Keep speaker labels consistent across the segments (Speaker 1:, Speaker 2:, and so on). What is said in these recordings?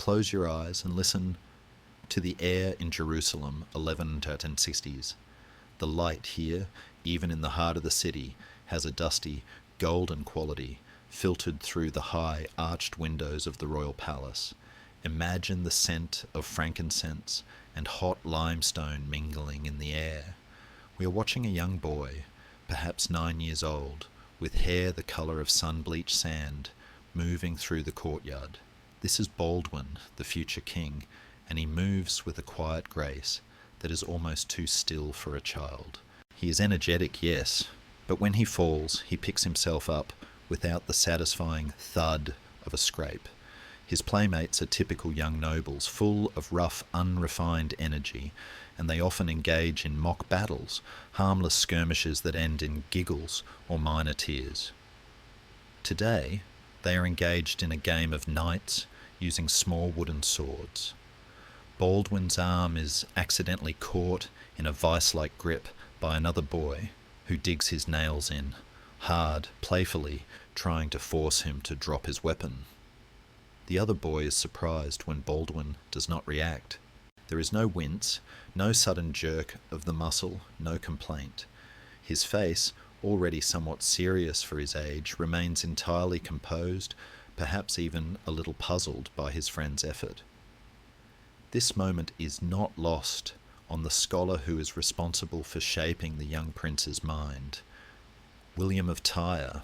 Speaker 1: close your eyes and listen to the air in Jerusalem, 1160s. The light here, even in the heart of the city, has a dusty, golden quality, filtered through the high, arched windows of the royal palace. Imagine the scent of frankincense and hot limestone mingling in the air. We are watching a young boy, perhaps 9 years old, with hair the colour of sun-bleached sand, moving through the courtyard. This is Baldwin, the future king, and he moves with a quiet grace that is almost too still for a child. He is energetic, yes, but when he falls, he picks himself up without the satisfying thud of a scrape. His playmates are typical young nobles, full of rough, unrefined energy, and they often engage in mock battles, harmless skirmishes that end in giggles or minor tears. Today, they are engaged in a game of knights using small wooden swords. Baldwin's arm is accidentally caught in a vice-like grip by another boy who digs his nails in, hard, playfully, trying to force him to drop his weapon. The other boy is surprised when Baldwin does not react. There is no wince, no sudden jerk of the muscle, no complaint. His face, already somewhat serious for his age, remains entirely composed, perhaps even a little puzzled by his friend's effort. This moment is not lost on the scholar who is responsible for shaping the young prince's mind, William of Tyre.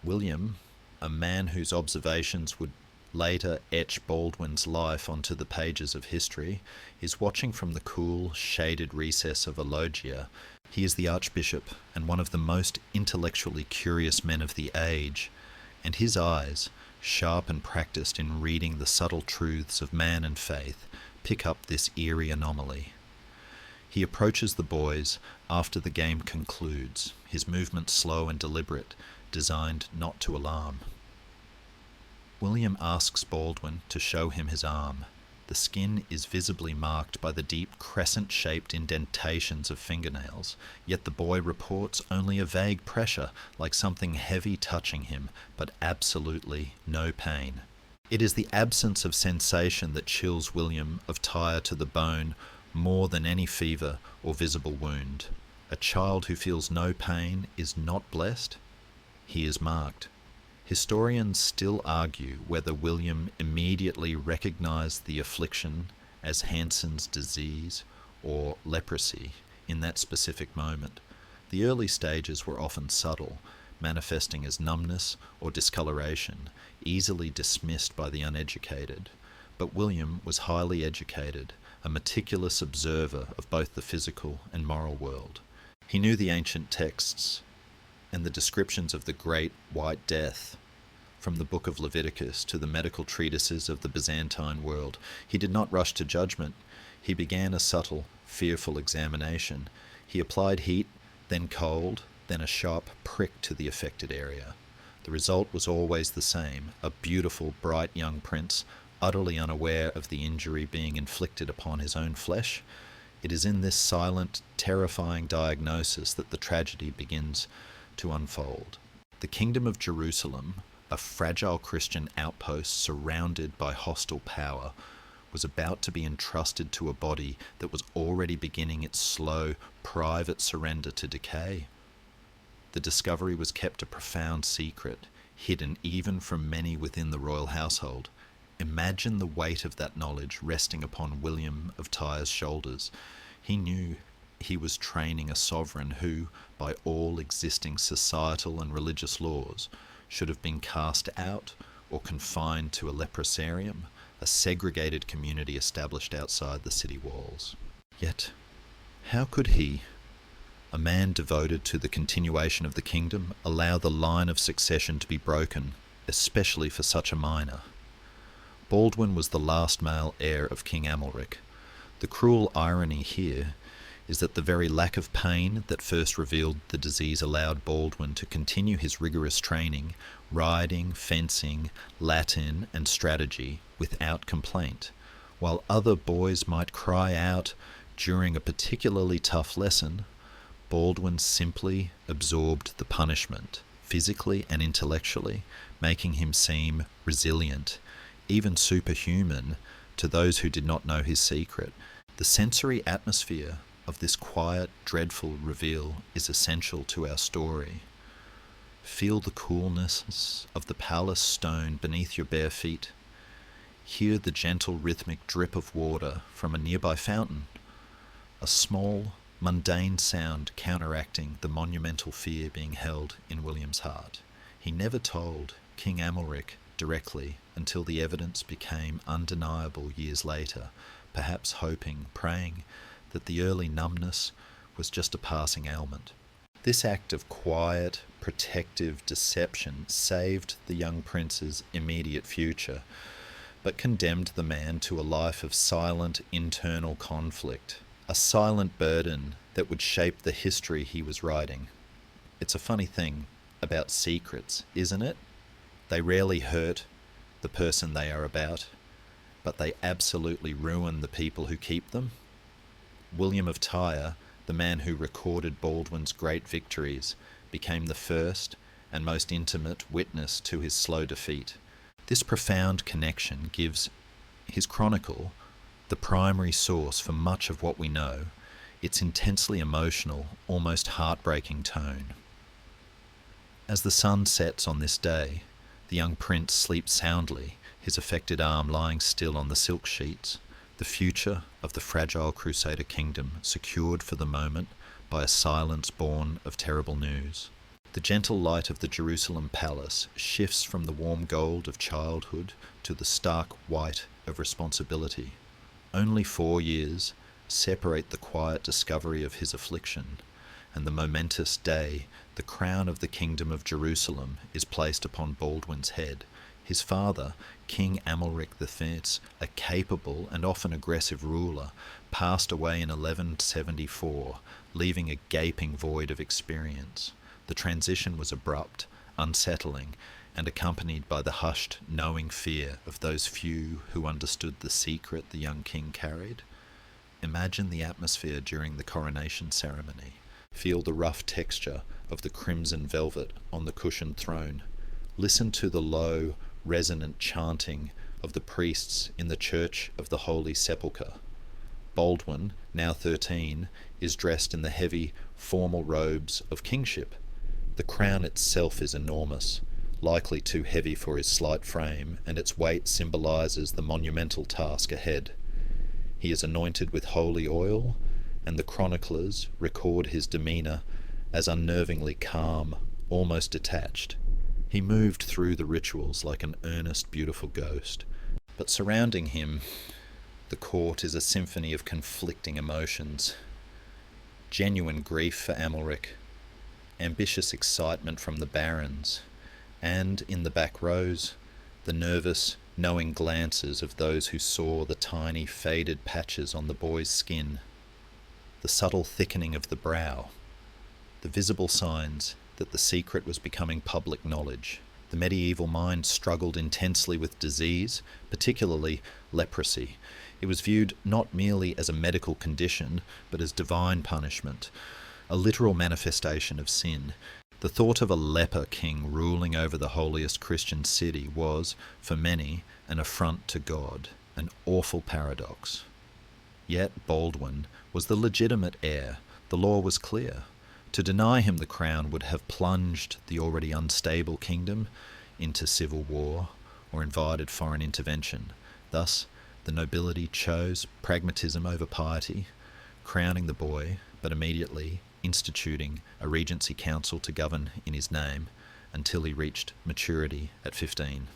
Speaker 1: William, a man whose observations would later etch Baldwin's life onto the pages of history, is watching from the cool, shaded recess of a loggia. He is the archbishop and one of the most intellectually curious men of the age, and his eyes, sharp and practiced in reading the subtle truths of man and faith, pick up this eerie anomaly. He approaches the boys after the game concludes, his movements slow and deliberate, designed not to alarm. William asks Baldwin to show him his arm. The skin is visibly marked by the deep crescent-shaped indentations of fingernails, yet the boy reports only a vague pressure, like something heavy touching him, but absolutely no pain. It is the absence of sensation that chills William of Tyre to the bone more than any fever or visible wound. A child who feels no pain is not blessed. He is marked. Historians still argue whether William immediately recognized the affliction as Hansen's disease or leprosy in that specific moment. The early stages were often subtle, manifesting as numbness or discoloration, easily dismissed by the uneducated. But William was highly educated, a meticulous observer of both the physical and moral world. He knew the ancient texts and the descriptions of the Great White Death, from the Book of Leviticus to the medical treatises of the Byzantine world. He did not rush to judgment. He began a subtle, fearful examination. He applied heat, then cold, then a sharp prick to the affected area. The result was always the same: a beautiful, bright young prince, utterly unaware of the injury being inflicted upon his own flesh. It is in this silent, terrifying diagnosis that the tragedy begins to unfold. The Kingdom of Jerusalem, a fragile Christian outpost surrounded by hostile power, was about to be entrusted to a body that was already beginning its slow, private surrender to decay. The discovery was kept a profound secret, hidden even from many within the royal household. Imagine the weight of that knowledge resting upon William of Tyre's shoulders. He knew he was training a sovereign who, by all existing societal and religious laws, should have been cast out or confined to a leprosarium, a segregated community established outside the city walls. Yet, how could he, a man devoted to the continuation of the kingdom, allow the line of succession to be broken, especially for such a minor? Baldwin was the last male heir of King Amalric. The cruel irony here is that the very lack of pain that first revealed the disease allowed Baldwin to continue his rigorous training, riding, fencing, Latin, and strategy without complaint. While other boys might cry out during a particularly tough lesson, Baldwin simply absorbed the punishment, physically and intellectually, making him seem resilient, even superhuman to those who did not know his secret. The sensory atmosphere of this quiet, dreadful reveal is essential to our story. Feel the coolness of the palace stone beneath your bare feet. Hear the gentle rhythmic drip of water from a nearby fountain. A small, mundane sound counteracting the monumental fear being held in William's heart. He never told King Amalric directly until the evidence became undeniable years later, perhaps hoping, praying, that the early numbness was just a passing ailment. This act of quiet, protective deception saved the young prince's immediate future, but condemned the man to a life of silent internal conflict, a silent burden that would shape the history he was writing. It's a funny thing about secrets, isn't it? They rarely hurt the person they are about, but they absolutely ruin the people who keep them. William of Tyre, the man who recorded Baldwin's great victories, became the first and most intimate witness to his slow defeat. This profound connection gives his chronicle the primary source for much of what we know, its intensely emotional, almost heartbreaking tone. As the sun sets on this day, the young prince sleeps soundly, his affected arm lying still on the silk sheets, the future of the fragile Crusader kingdom secured for the moment by a silence born of terrible news. The gentle light of the Jerusalem palace shifts from the warm gold of childhood to the stark white of responsibility. Only 4 years separate the quiet discovery of his affliction, and the momentous day the crown of the kingdom of Jerusalem is placed upon Baldwin's head. His father, King Amalric I, a capable and often aggressive ruler, passed away in 1174, leaving a gaping void of experience. The transition was abrupt, unsettling, and accompanied by the hushed, knowing fear of those few who understood the secret the young king carried. Imagine the atmosphere during the coronation ceremony. Feel the rough texture of the crimson velvet on the cushioned throne. Listen to the low, resonant chanting of the priests in the Church of the Holy Sepulchre. Baldwin, now 13, is dressed in the heavy, formal robes of kingship. The crown itself is enormous, likely too heavy for his slight frame, and its weight symbolizes the monumental task ahead. He is anointed with holy oil, and the chroniclers record his demeanour as unnervingly calm, almost detached. He moved through the rituals like an earnest, beautiful ghost, but surrounding him, the court is a symphony of conflicting emotions. Genuine grief for Amalric, ambitious excitement from the barons, and, in the back rows, the nervous, knowing glances of those who saw the tiny, faded patches on the boy's skin, the subtle thickening of the brow, the visible signs that the secret was becoming public knowledge. The medieval mind struggled intensely with disease, particularly leprosy. It was viewed not merely as a medical condition, but as divine punishment, a literal manifestation of sin. The thought of a leper king ruling over the holiest Christian city was, for many, an affront to God, an awful paradox. Yet Baldwin was the legitimate heir. The law was clear. To deny him the crown would have plunged the already unstable kingdom into civil war or invited foreign intervention. Thus, the nobility chose pragmatism over piety, crowning the boy, but immediately instituting a regency council to govern in his name until he reached maturity at 15.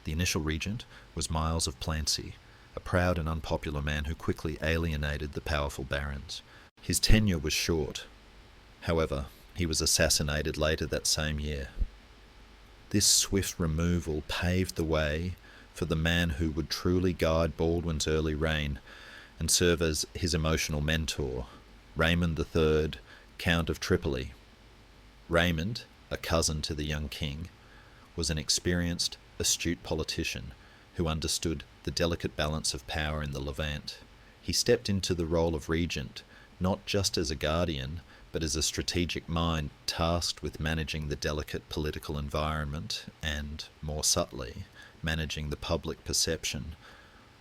Speaker 1: The initial regent was Miles of Plancy, a proud and unpopular man who quickly alienated the powerful barons. His tenure was short. However, he was assassinated later that same year. This swift removal paved the way for the man who would truly guide Baldwin's early reign and serve as his emotional mentor, Raymond III, Count of Tripoli. Raymond, a cousin to the young king, was an experienced, astute politician who understood the delicate balance of power in the Levant. He stepped into the role of regent, not just as a guardian, but as a strategic mind tasked with managing the delicate political environment and, more subtly, managing the public perception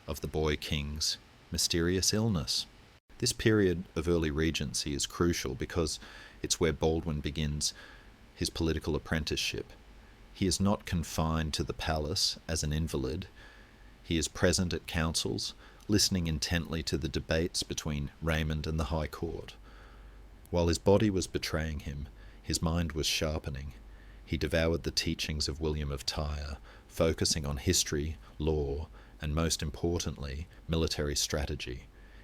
Speaker 1: of the boy king's mysterious illness. This period of early regency is crucial because it's where Baldwin begins his political apprenticeship. He is not confined to the palace as an invalid. He is present at councils, listening intently to the debates between Raymond and the High Court. While his body was betraying him, his mind was sharpening. He devoured the teachings of William of Tyre, focusing on history, law, and most importantly, military strategy.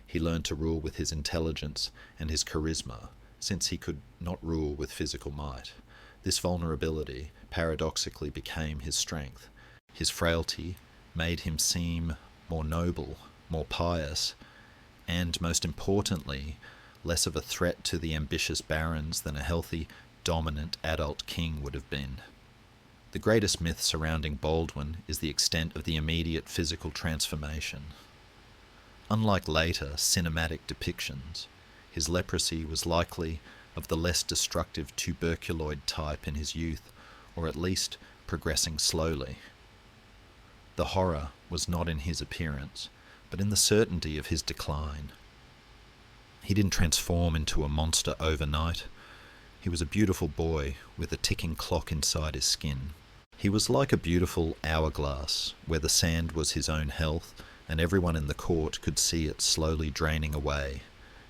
Speaker 1: He learned to rule with his intelligence and his charisma, since he could not rule with physical might. This vulnerability paradoxically became his strength. His frailty made him seem more noble, more pious, and, most importantly, less of a threat to the ambitious barons than a healthy, dominant adult king would have been. The greatest myth surrounding Baldwin is the extent of the immediate physical transformation. Unlike later cinematic depictions, his leprosy was likely of the less destructive tuberculoid type in his youth, or at least progressing slowly. The horror was not in his appearance, but in the certainty of his decline. He didn't transform into a monster overnight. He was a beautiful boy with a ticking clock inside his skin. He was like a beautiful hourglass, where the sand was his own health, and everyone in the court could see it slowly draining away.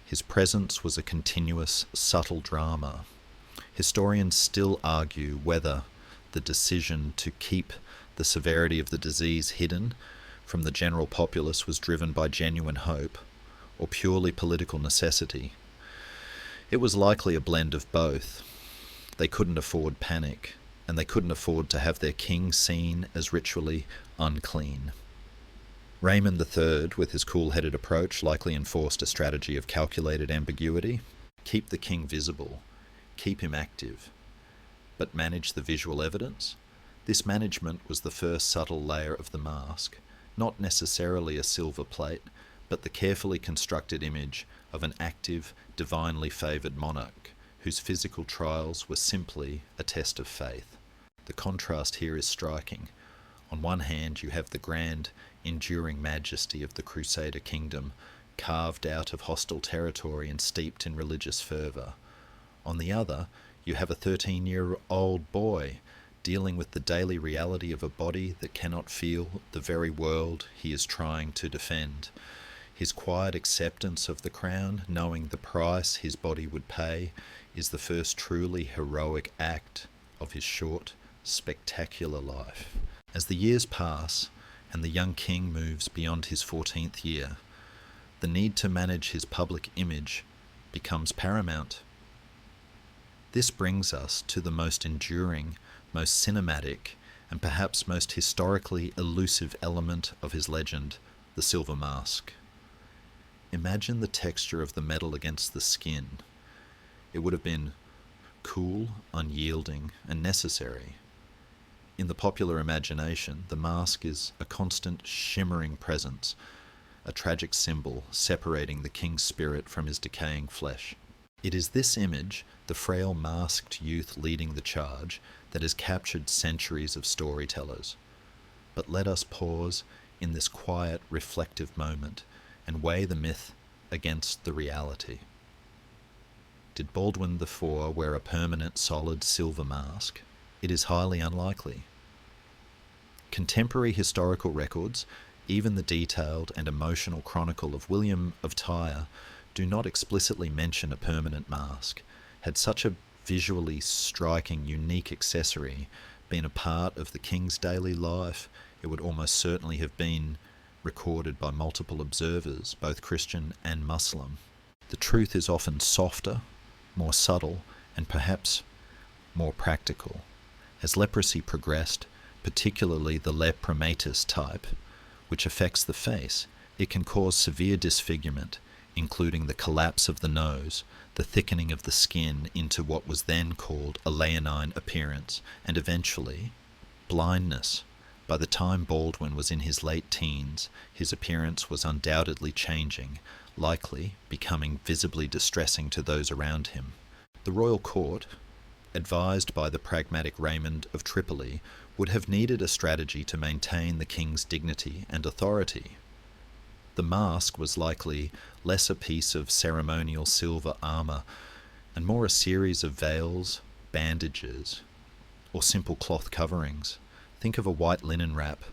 Speaker 1: His presence was a continuous, subtle drama. Historians still argue whether the decision to keep the severity of the disease hidden from the general populace was driven by genuine hope or purely political necessity. It was likely a blend of both. They couldn't afford panic, and they couldn't afford to have their king seen as ritually unclean. Raymond III, with his cool-headed approach, likely enforced a strategy of calculated ambiguity. Keep the king visible, keep him active, but manage the visual evidence. This management was the first subtle layer of the mask, not necessarily a silver plate, but the carefully constructed image of an active, divinely favoured monarch, whose physical trials were simply a test of faith. The contrast here is striking. On one hand, you have the grand, enduring majesty of the Crusader kingdom, carved out of hostile territory and steeped in religious fervour. On the other, you have a 13-year-old boy dealing with the daily reality of a body that cannot feel the very world he is trying to defend. His quiet acceptance of the crown, knowing the price his body would pay, is the first truly heroic act of his short, spectacular life. As the years pass and the young king moves beyond his 14th year, the need to manage his public image becomes paramount. This brings us to the most enduring, most cinematic, and perhaps most historically elusive element of his legend, the silver mask. Imagine the texture of the metal against the skin. It would have been cool, unyielding, and necessary. In the popular imagination, the mask is a constant, shimmering presence, a tragic symbol separating the king's spirit from his decaying flesh. It is this image, the frail masked youth leading the charge, that has captured centuries of storytellers. But let us pause in this quiet, reflective moment and weigh the myth against the reality. Did Baldwin IV wear a permanent, solid silver mask? It is highly unlikely. Contemporary historical records, even the detailed and emotional chronicle of William of Tyre, do not explicitly mention a permanent mask. Had such a visually striking, unique accessory been a part of the king's daily life, it would almost certainly have been recorded by multiple observers, both Christian and Muslim. The truth is often softer, more subtle, and perhaps more practical. As leprosy progressed, particularly the lepromatous type, which affects the face, it can cause severe disfigurement, including the collapse of the nose, the thickening of the skin into what was then called a leonine appearance, and eventually blindness. By the time Baldwin was in his late teens, his appearance was undoubtedly changing, likely becoming visibly distressing to those around him. The royal court, advised by the pragmatic Raymond of Tripoli, would have needed a strategy to maintain the king's dignity and authority. The mask was likely less a piece of ceremonial silver armour and more a series of veils, bandages, or simple cloth coverings. Think of a white linen wrap,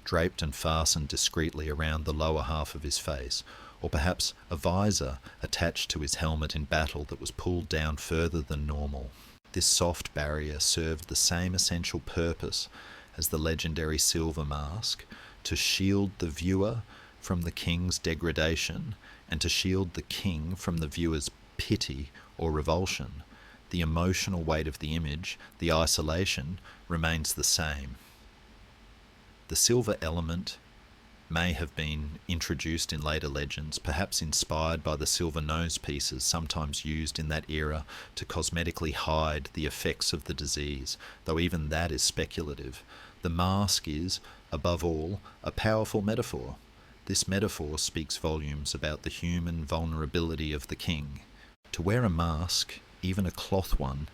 Speaker 1: draped and fastened discreetly around the lower half of his face, or perhaps a visor attached to his helmet in battle that was pulled down further than normal. This soft barrier served the same essential purpose as the legendary silver mask, to shield the viewer from the king's degradation and to shield the king from the viewer's pity or revulsion. The emotional weight of the image, the isolation, remains the same. The silver element may have been introduced in later legends, perhaps inspired by the silver nose pieces sometimes used in that era to cosmetically hide the effects of the disease, though even that is speculative. The mask is, above all, a powerful metaphor. This metaphor speaks volumes about the human vulnerability of the king. To wear a mask, even a cloth one,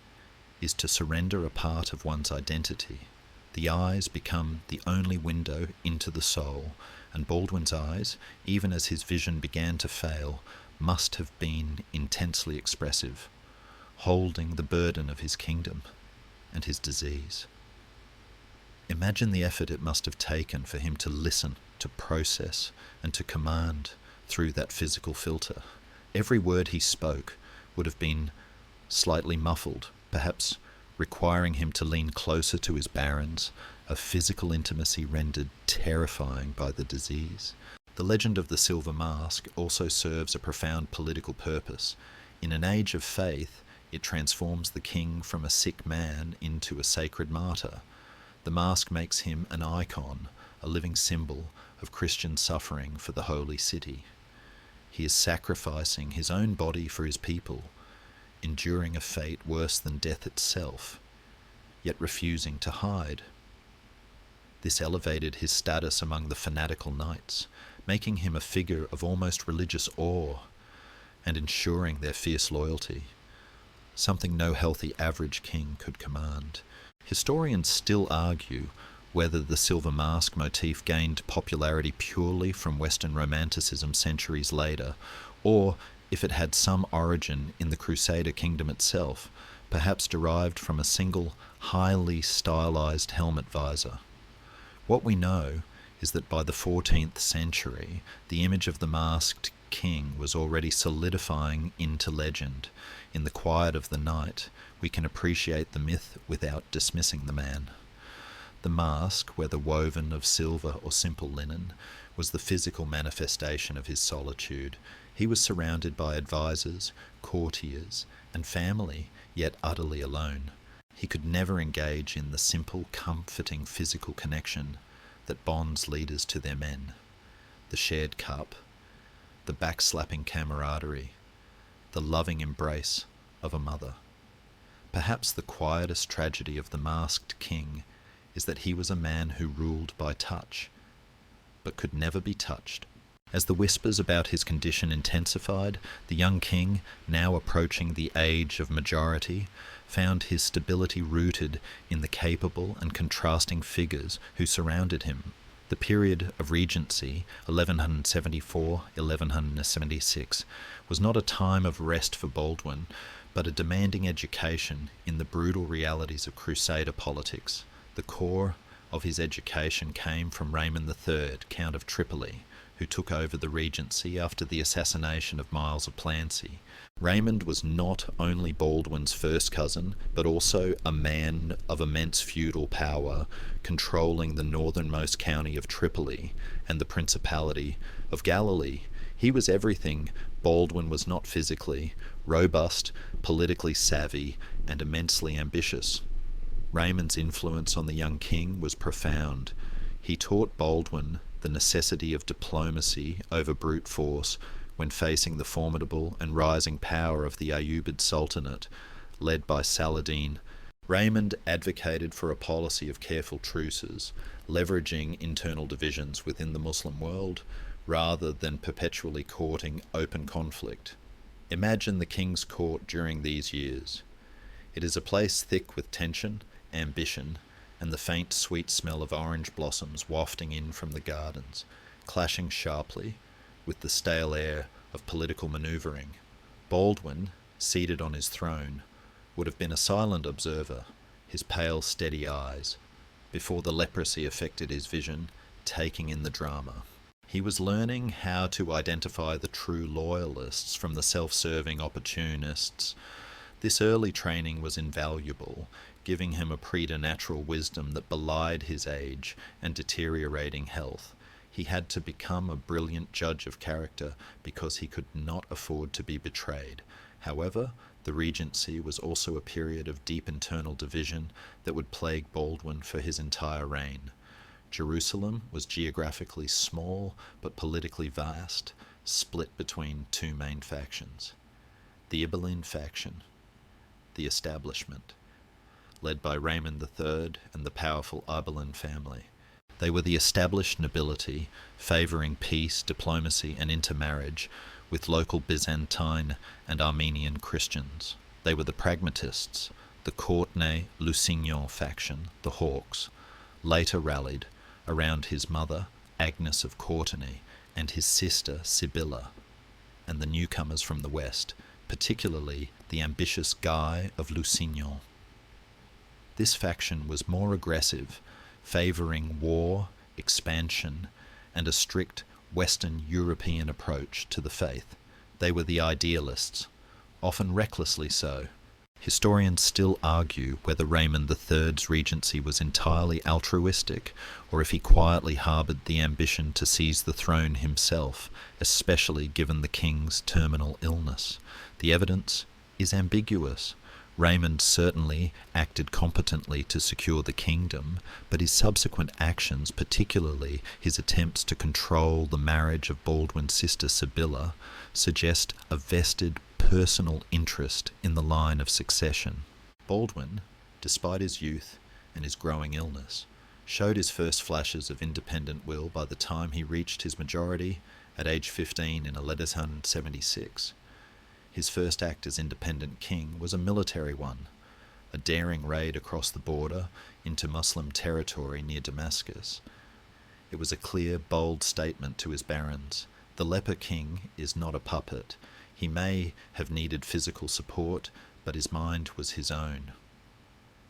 Speaker 1: is to surrender a part of one's identity. The eyes become the only window into the soul, and Baldwin's eyes, even as his vision began to fail, must have been intensely expressive, holding the burden of his kingdom and his disease. Imagine the effort it must have taken for him to listen, to process, and to command through that physical filter. Every word he spoke would have been slightly muffled, perhaps requiring him to lean closer to his barons, a physical intimacy rendered terrifying by the disease. The legend of the Silver Mask also serves a profound political purpose. In an age of faith, it transforms the king from a sick man into a sacred martyr. The mask makes him an icon, a living symbol of Christian suffering for the holy city. He is sacrificing his own body for his people, enduring a fate worse than death itself, yet refusing to hide. This elevated his status among the fanatical knights, making him a figure of almost religious awe and ensuring their fierce loyalty, something no healthy average king could command. Historians still argue whether the silver mask motif gained popularity purely from Western Romanticism centuries later, or if it had some origin in the Crusader kingdom itself, perhaps derived from a single, highly stylized helmet visor. What we know is that by the 14th century, the image of the masked king was already solidifying into legend. In the quiet of the night, we can appreciate the myth without dismissing the man. The mask, whether woven of silver or simple linen, was the physical manifestation of his solitude. He was surrounded by advisors, courtiers, and family, yet utterly alone. He could never engage in the simple, comforting physical connection that bonds leaders to their men. The shared cup, the backslapping camaraderie, the loving embrace of a mother. Perhaps the quietest tragedy of the masked king is that he was a man who ruled by touch, but could never be touched. As the whispers about his condition intensified, the young king, now approaching the age of majority, found his stability rooted in the capable and contrasting figures who surrounded him. The period of regency, 1174-1176, was not a time of rest for Baldwin, but a demanding education in the brutal realities of Crusader politics. The core of his education came from Raymond III, Count of Tripoli, who took over the regency after the assassination of Miles of Plancy. Raymond was not only Baldwin's first cousin, but also a man of immense feudal power, controlling the northernmost county of Tripoli and the Principality of Galilee. He was everything Baldwin was not physically: robust, politically savvy, and immensely ambitious. Raymond's influence on the young king was profound. He taught Baldwin the necessity of diplomacy over brute force when facing the formidable and rising power of the Ayyubid Sultanate, led by Saladin. Raymond advocated for a policy of careful truces, leveraging internal divisions within the Muslim world, rather than perpetually courting open conflict. Imagine the king's court during these years. It is a place thick with tension, ambition, and the faint sweet smell of orange blossoms wafting in from the gardens, clashing sharply with the stale air of political manoeuvring. Baldwin, seated on his throne, would have been a silent observer, his pale, steady eyes, before the leprosy affected his vision, taking in the drama. He was learning how to identify the true loyalists from the self-serving opportunists. This early training was invaluable, giving him a preternatural wisdom that belied his age and deteriorating health. He had to become a brilliant judge of character because he could not afford to be betrayed. However, the regency was also a period of deep internal division that would plague Baldwin for his entire reign. Jerusalem was geographically small but politically vast, split between two main factions. The Ibelline faction, the establishment, led by Raymond III and the powerful Ibelline family. They were the established nobility, favouring peace, diplomacy and intermarriage with local Byzantine and Armenian Christians. They were the pragmatists, the Courtenay-Lusignan faction, the Hawks, later rallied around his mother, Agnes of Courtenay, and his sister, Sibylla, and the newcomers from the west, particularly the ambitious Guy of Lusignan. This faction was more aggressive, favouring war, expansion, and a strict Western European approach to the faith. They were the idealists, often recklessly so. Historians still argue whether Raymond III's regency was entirely altruistic, or if he quietly harboured the ambition to seize the throne himself, especially given the king's terminal illness. The evidence is ambiguous. Raymond certainly acted competently to secure the kingdom, but his subsequent actions, particularly his attempts to control the marriage of Baldwin's sister Sibylla, suggest a vested personal interest in the line of succession. Baldwin, despite his youth and his growing illness, showed his first flashes of independent will by the time he reached his majority at age 15 in 1176. His first act as independent king was a military one, a daring raid across the border into Muslim territory near Damascus. It was a clear, bold statement to his barons. The Leper King is not a puppet. He may have needed physical support, but his mind was his own.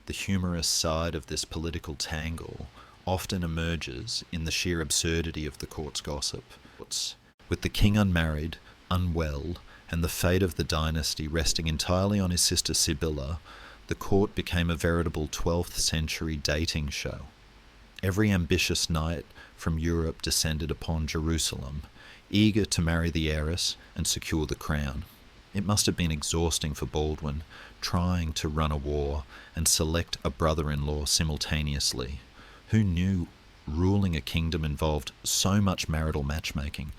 Speaker 1: The humorous side of this political tangle often emerges in the sheer absurdity of the court's gossip. With the king unmarried, unwell, and the fate of the dynasty resting entirely on his sister Sibylla, the court became a veritable 12th century dating show. Every ambitious knight from Europe descended upon Jerusalem, eager to marry the heiress and secure the crown. It must have been exhausting for Baldwin, trying to run a war and select a brother-in-law simultaneously. Who knew ruling a kingdom involved so much marital matchmaking?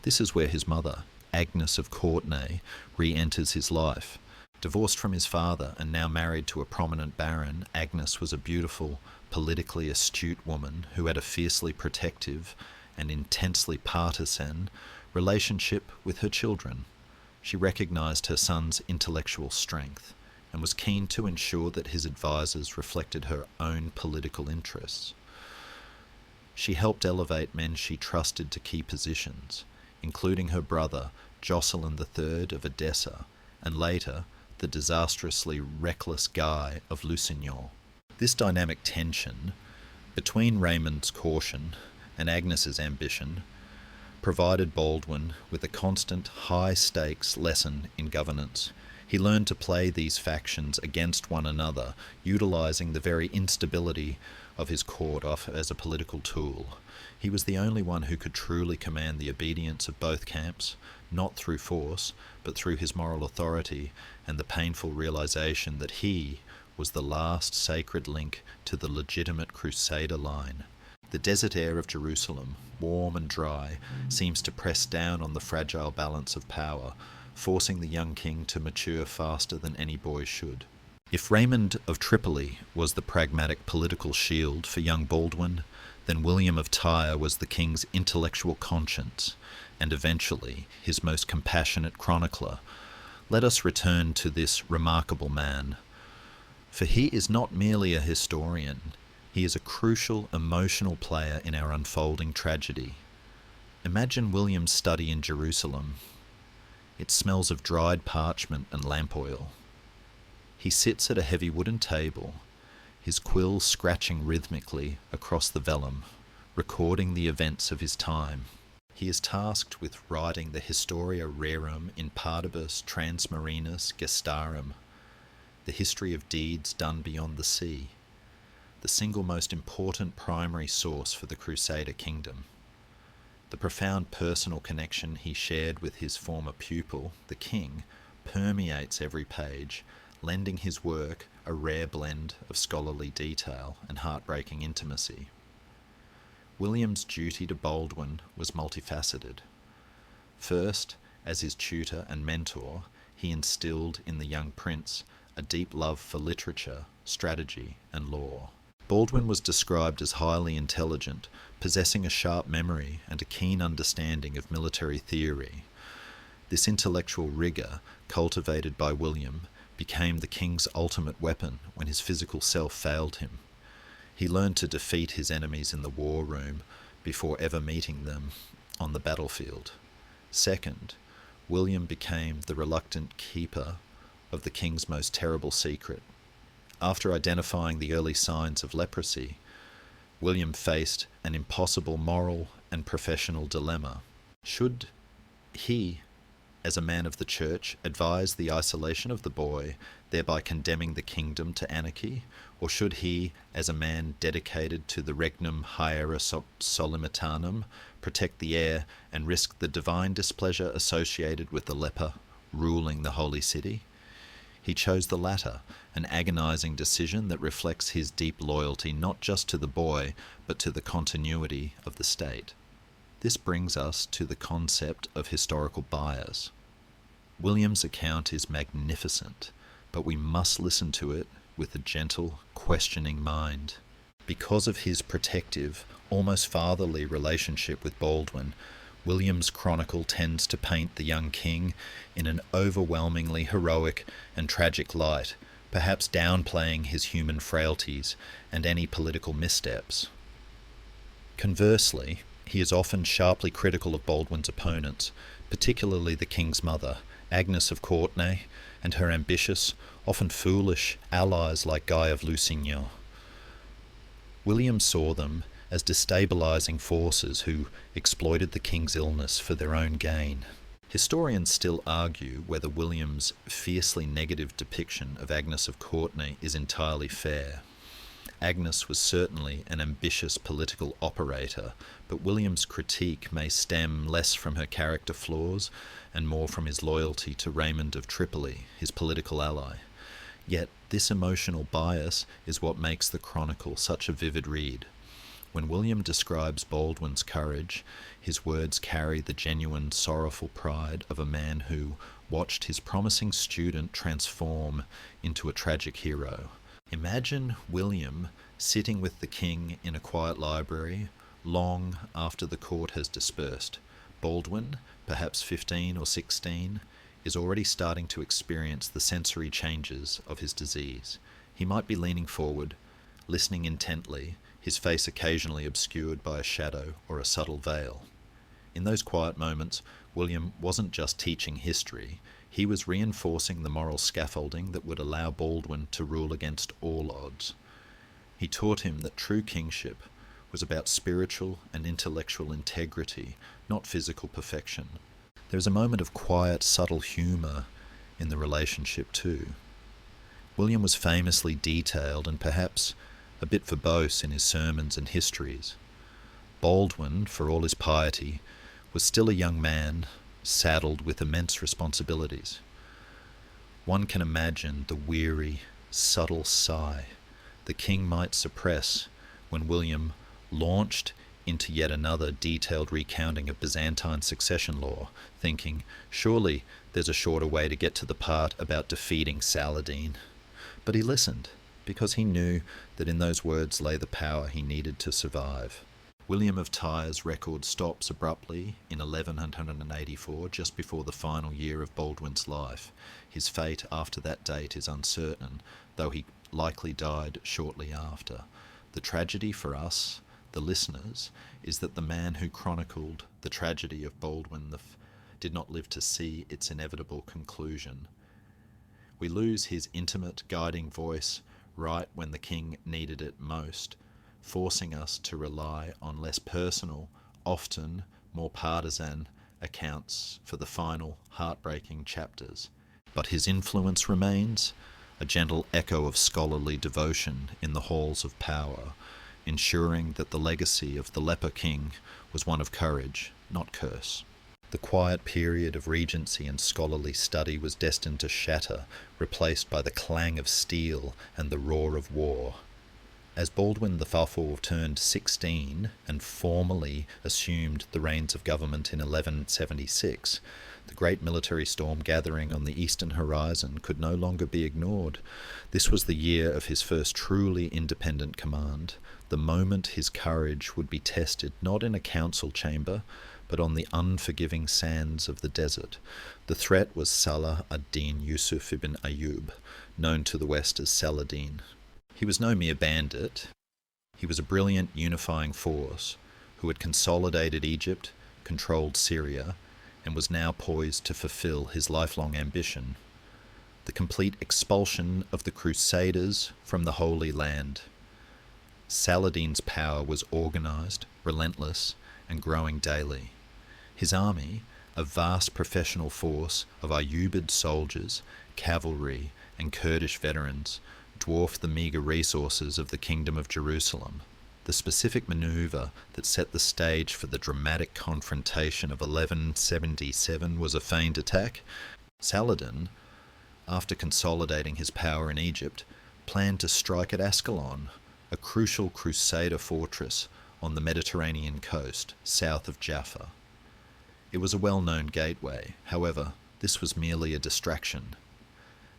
Speaker 1: This is where his mother, Agnes of Courtenay, re-enters his life. Divorced from his father and now married to a prominent baron, Agnes was a beautiful, politically astute woman who had a fiercely protective and intensely partisan relationship with her children. She recognized her son's intellectual strength and was keen to ensure that his advisors reflected her own political interests. She helped elevate men she trusted to key positions, including her brother, Jocelyn III of Edessa, and later, the disastrously reckless Guy of Lusignan. This dynamic tension between Raymond's caution and Agnes's ambition provided Baldwin with a constant high-stakes lesson in governance. He learned to play these factions against one another, utilizing the very instability of his court off as a political tool. He was the only one who could truly command the obedience of both camps, not through force, but through his moral authority and the painful realization that he was the last sacred link to the legitimate Crusader line. The desert air of Jerusalem, warm and dry, seems to press down on the fragile balance of power, forcing the young king to mature faster than any boy should. If Raymond of Tripoli was the pragmatic political shield for young Baldwin, then William of Tyre was the king's intellectual conscience, and eventually his most compassionate chronicler. Let us return to this remarkable man. For he is not merely a historian, He is a crucial emotional player in our unfolding tragedy. Imagine William's study in Jerusalem. It smells of dried parchment and lamp oil. He sits at a heavy wooden table, his quill scratching rhythmically across the vellum, recording the events of his time. He is tasked with writing the Historia Rerum in Partibus Transmarinus Gestarum, the history of deeds done beyond the sea, the single most important primary source for the Crusader kingdom. The profound personal connection he shared with his former pupil, the king, permeates every page, lending his work a rare blend of scholarly detail and heartbreaking intimacy. William's duty to Baldwin was multifaceted. First, as his tutor and mentor, he instilled in the young prince a deep love for literature, strategy, and law. Baldwin was described as highly intelligent, possessing a sharp memory and a keen understanding of military theory. This intellectual rigour, cultivated by William, became the king's ultimate weapon when his physical self failed him. He learned to defeat his enemies in the war room before ever meeting them on the battlefield. Second, William became the reluctant keeper of the king's most terrible secret. After identifying the early signs of leprosy, William faced an impossible moral and professional dilemma. Should he, as a man of the church, advise the isolation of the boy, thereby condemning the kingdom to anarchy? Or should he, as a man dedicated to the regnum haera solimitanum, protect the heir and risk the divine displeasure associated with the leper ruling the holy city? He chose the latter, an agonizing decision that reflects his deep loyalty not just to the boy, but to the continuity of the state. This brings us to the concept of historical bias. William's account is magnificent, but we must listen to it with a gentle, questioning mind. Because of his protective, almost fatherly relationship with Baldwin, William's chronicle tends to paint the young king in an overwhelmingly heroic and tragic light, perhaps downplaying his human frailties and any political missteps. Conversely, he is often sharply critical of Baldwin's opponents, particularly the king's mother, Agnes of Courtenay, and her ambitious, often foolish, allies like Guy of Lusignan. William saw them as destabilizing forces who exploited the king's illness for their own gain. Historians still argue whether William's fiercely negative depiction of Agnes of Courtenay is entirely fair. Agnes was certainly an ambitious political operator, but William's critique may stem less from her character flaws and more from his loyalty to Raymond of Tripoli, his political ally. Yet this emotional bias is what makes the chronicle such a vivid read. When William describes Baldwin's courage, his words carry the genuine sorrowful pride of a man who watched his promising student transform into a tragic hero. Imagine William sitting with the king in a quiet library long after the court has dispersed. Baldwin, perhaps 15 or 16, is already starting to experience the sensory changes of his disease. He might be leaning forward, listening intently, his face occasionally obscured by a shadow or a subtle veil. In those quiet moments, William wasn't just teaching history, he was reinforcing the moral scaffolding that would allow Baldwin to rule against all odds. He taught him that true kingship was about spiritual and intellectual integrity, not physical perfection. There's a moment of quiet, subtle humour in the relationship too. William was famously detailed and perhaps a bit verbose in his sermons and histories. Baldwin, for all his piety, was still a young man, saddled with immense responsibilities. One can imagine the weary, subtle sigh the king might suppress when William launched into yet another detailed recounting of Byzantine succession law, thinking, surely there's a shorter way to get to the part about defeating Saladin. But he listened, because he knew that in those words lay the power he needed to survive. William of Tyre's record stops abruptly in 1184, just before the final year of Baldwin's life. His fate after that date is uncertain, though he likely died shortly after. The tragedy for us, the listeners, is that the man who chronicled the tragedy of Baldwin did not live to see its inevitable conclusion. We lose his intimate, guiding voice right when the king needed it most, forcing us to rely on less personal, often more partisan accounts for the final, heartbreaking chapters. But his influence remains, a gentle echo of scholarly devotion in the halls of power, ensuring that the legacy of the Leper King was one of courage, not curse. The quiet period of regency and scholarly study was destined to shatter, replaced by the clang of steel and the roar of war. As Baldwin IV turned 16 and formally assumed the reins of government in 1176, the great military storm gathering on the eastern horizon could no longer be ignored. This was the year of his first truly independent command, the moment his courage would be tested not in a council chamber, but on the unforgiving sands of the desert. The threat was Salah ad-Din Yusuf ibn Ayyub, known to the West as Saladin. He was no mere bandit. He was a brilliant unifying force who had consolidated Egypt, controlled Syria, and was now poised to fulfill his lifelong ambition: the complete expulsion of the Crusaders from the Holy Land. Saladin's power was organized, relentless, and growing daily. His army, a vast professional force of Ayyubid soldiers, cavalry, and Kurdish veterans, dwarfed the meagre resources of the Kingdom of Jerusalem. The specific maneuver that set the stage for the dramatic confrontation of 1177 was a feigned attack. Saladin, after consolidating his power in Egypt, planned to strike at Ascalon, a crucial Crusader fortress on the Mediterranean coast, south of Jaffa. It was a well-known gateway. However, this was merely a distraction.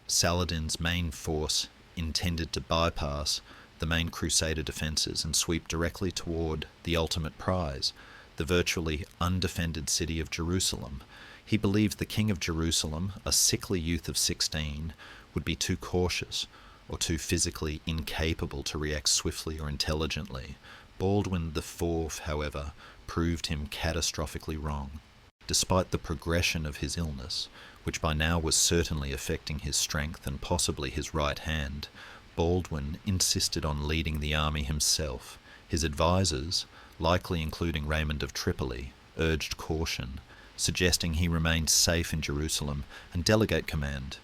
Speaker 1: Saladin's main force intended to bypass the main Crusader defences and sweep directly toward the ultimate prize, the virtually undefended city of Jerusalem. He believed the King of Jerusalem, a sickly youth of 16, would be too cautious or too physically incapable to react swiftly or intelligently. Baldwin IV, however, proved him catastrophically wrong. Despite the progression of his illness, which by now was certainly affecting his strength and possibly his right hand, Baldwin insisted on leading the army himself. His advisors, likely including Raymond of Tripoli, urged caution, suggesting he remain safe in Jerusalem and delegate command.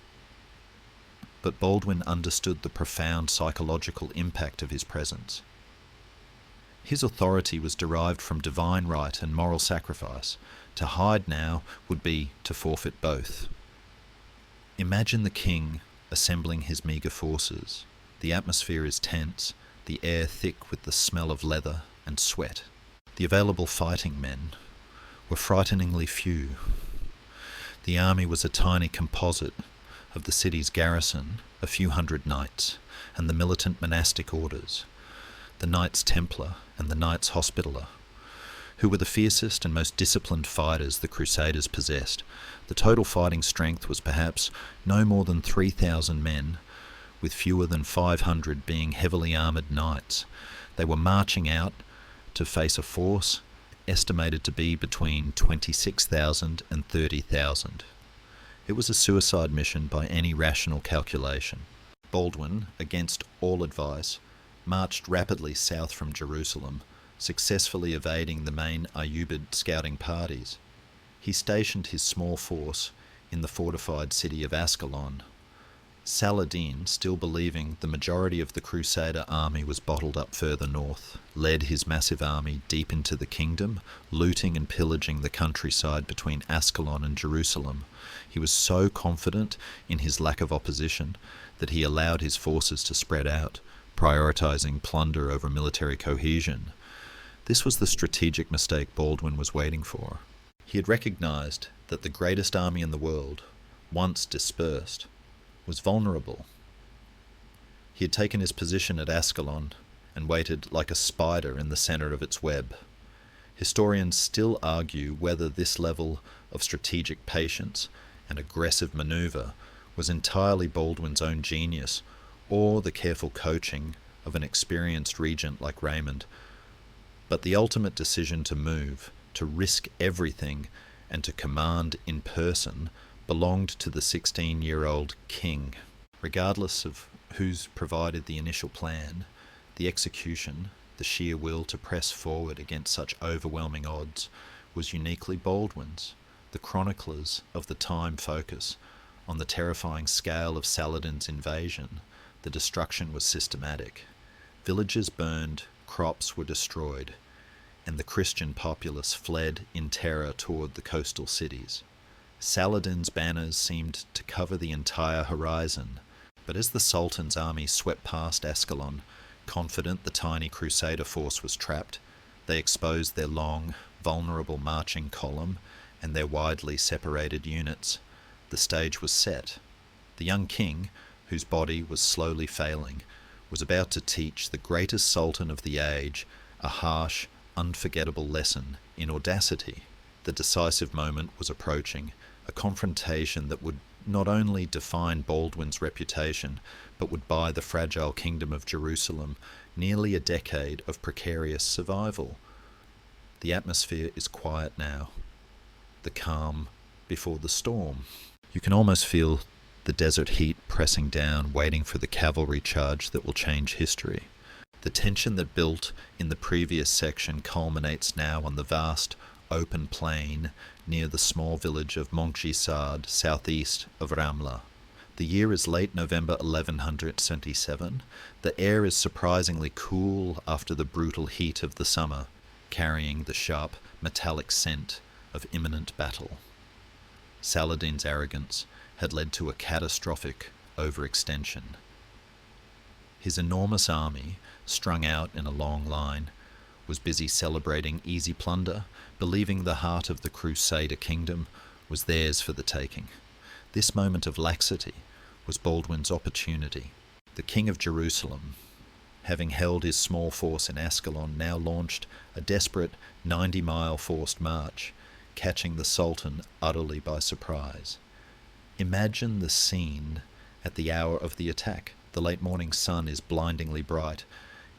Speaker 1: But Baldwin understood the profound psychological impact of his presence. His authority was derived from divine right and moral sacrifice. To hide now would be to forfeit both. Imagine the king assembling his meagre forces. The atmosphere is tense, the air thick with the smell of leather and sweat. The available fighting men were frighteningly few. The army was a tiny composite of the city's garrison, a few hundred knights, and the militant monastic orders, the Knights Templar and the Knights Hospitaller, who were the fiercest and most disciplined fighters the Crusaders possessed. The total fighting strength was perhaps no more than 3,000 men, with fewer than 500 being heavily armoured knights. They were marching out to face a force estimated to be between 26,000 and 30,000. It was a suicide mission by any rational calculation. Baldwin, against all advice, marched rapidly south from Jerusalem, successfully evading the main Ayyubid scouting parties. He stationed his small force in the fortified city of Ascalon. Saladin, still believing the majority of the Crusader army was bottled up further north, led his massive army deep into the kingdom, looting and pillaging the countryside between Ascalon and Jerusalem. He was so confident in his lack of opposition that he allowed his forces to spread out, prioritizing plunder over military cohesion. This was the strategic mistake Baldwin was waiting for. He had recognized that the greatest army in the world, once dispersed, was vulnerable. He had taken his position at Ascalon and waited like a spider in the center of its web. Historians still argue whether this level of strategic patience and aggressive maneuver was entirely Baldwin's own genius or the careful coaching of an experienced regent like Raymond, but the ultimate decision to move, to risk everything, and to command in person belonged to the 16-year-old king. Regardless of who's provided the initial plan, the execution, the sheer will to press forward against such overwhelming odds, was uniquely Baldwin's. The chroniclers of the time focus on the terrifying scale of Saladin's invasion. The destruction was systematic. Villages burned, crops were destroyed, and the Christian populace fled in terror toward the coastal cities. Saladin's banners seemed to cover the entire horizon, but as the Sultan's army swept past Ascalon, confident the tiny Crusader force was trapped, they exposed their long, vulnerable marching column and their widely separated units. The stage was set. The young king, whose body was slowly failing, was about to teach the greatest sultan of the age a harsh, unforgettable lesson in audacity. The decisive moment was approaching, a confrontation that would not only define Baldwin's reputation, but would buy the fragile kingdom of Jerusalem nearly a decade of precarious survival. The atmosphere is quiet now, the calm before the storm. You can almost feel the desert heat pressing down, waiting for the cavalry charge that will change history. The tension that built in the previous section culminates now on the vast, open plain near the small village of Montgisard, southeast of Ramla. The year is late November 1177. The air is surprisingly cool after the brutal heat of the summer, carrying the sharp, metallic scent of imminent battle. Saladin's arrogance had led to a catastrophic overextension. His enormous army, strung out in a long line, was busy celebrating easy plunder, believing the heart of the Crusader kingdom was theirs for the taking. This moment of laxity was Baldwin's opportunity. The King of Jerusalem, having held his small force in Ascalon, now launched a desperate 90-mile forced march, catching the Sultan utterly by surprise. Imagine the scene at the hour of the attack. The late morning sun is blindingly bright,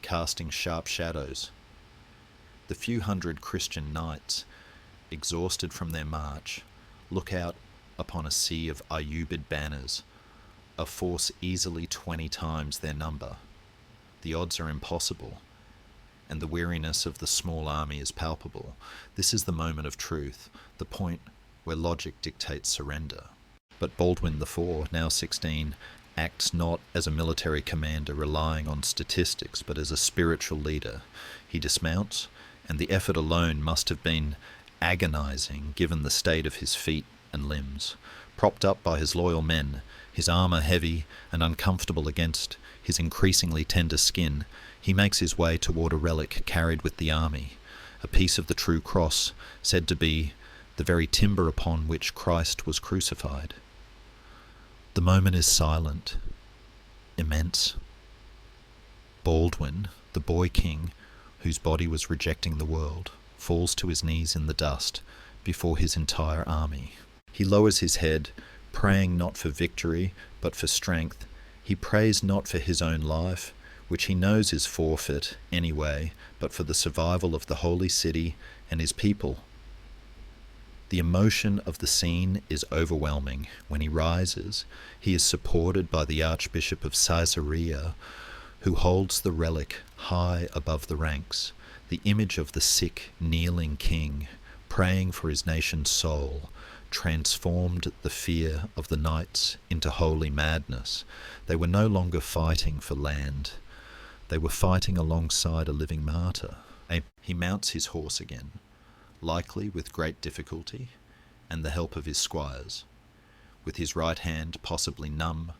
Speaker 1: casting sharp shadows. The few hundred Christian knights, exhausted from their march, look out upon a sea of Ayyubid banners, a force easily 20 times their number. The odds are impossible, and the weariness of the small army is palpable. This is the moment of truth, the point where logic dictates surrender. But Baldwin IV, now 16, acts not as a military commander relying on statistics, but as a spiritual leader. He dismounts, and the effort alone must have been agonizing given the state of his feet and limbs. Propped up by his loyal men, his armour heavy and uncomfortable against his increasingly tender skin, he makes his way toward a relic carried with the army, a piece of the true cross, said to be the very timber upon which Christ was crucified. The moment is silent, immense. Baldwin, the boy king, whose body was rejecting the world, falls to his knees in the dust before his entire army. He lowers his head, praying not for victory, but for strength. He prays not for his own life, which he knows is forfeit anyway, but for the survival of the holy city and his people. The emotion of the scene is overwhelming. When he rises, he is supported by the Archbishop of Caesarea, who holds the relic high above the ranks, the image of the sick, kneeling king, praying for his nation's soul, transformed the fear of the knights into holy madness. They were no longer fighting for land. They were fighting alongside a living martyr. He mounts his horse again, likely with great difficulty and the help of his squires. With his right hand possibly numb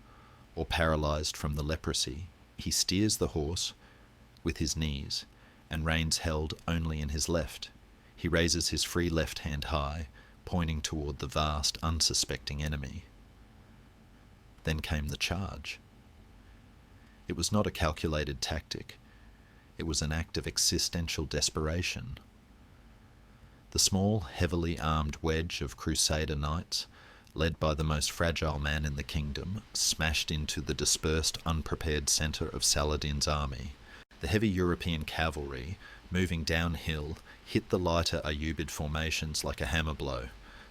Speaker 1: or paralyzed from the leprosy, he steers the horse with his knees and reins held only in his left. He raises his free left hand high, pointing toward the vast, unsuspecting enemy. Then came the charge. It was not a calculated tactic. It was an act of existential desperation. The small, heavily armed wedge of Crusader knights, led by the most fragile man in the kingdom, smashed into the dispersed, unprepared centre of Saladin's army. The heavy European cavalry, moving downhill, hit the lighter Ayyubid formations like a hammer blow.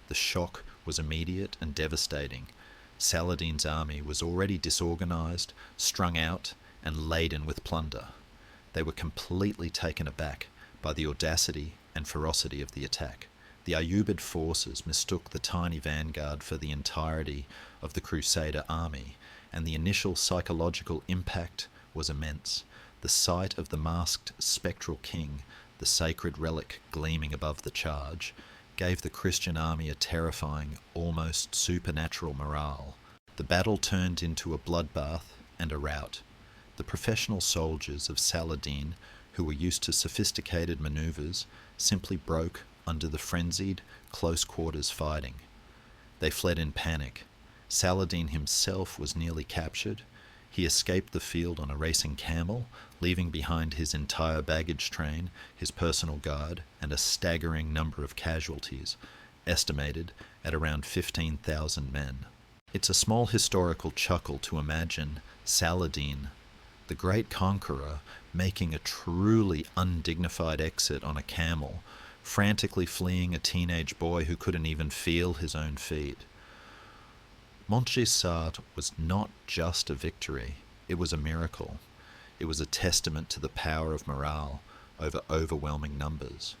Speaker 1: The shock was immediate and devastating. Saladin's army was already disorganised, strung out, and laden with plunder. They were completely taken aback by the audacity and ferocity of the attack. The Ayyubid forces mistook the tiny vanguard for the entirety of the Crusader army, and the initial psychological impact was immense. The sight of the masked spectral king, the sacred relic gleaming above the charge, gave the Christian army a terrifying, almost supernatural morale. The battle turned into a bloodbath and a rout. The professional soldiers of Saladin, who were used to sophisticated manoeuvres, simply broke under the frenzied, close-quarters fighting. They fled in panic. Saladin himself was nearly captured. He escaped the field on a racing camel, leaving behind his entire baggage train, his personal guard, and a staggering number of casualties, estimated at around 15,000 men. It's a small historical chuckle to imagine Saladin, the great conqueror, making a truly undignified exit on a camel, frantically fleeing a teenage boy who couldn't even feel his own feet. Montgisard was not just a victory, it was a miracle. It was a testament to the power of morale over overwhelming numbers.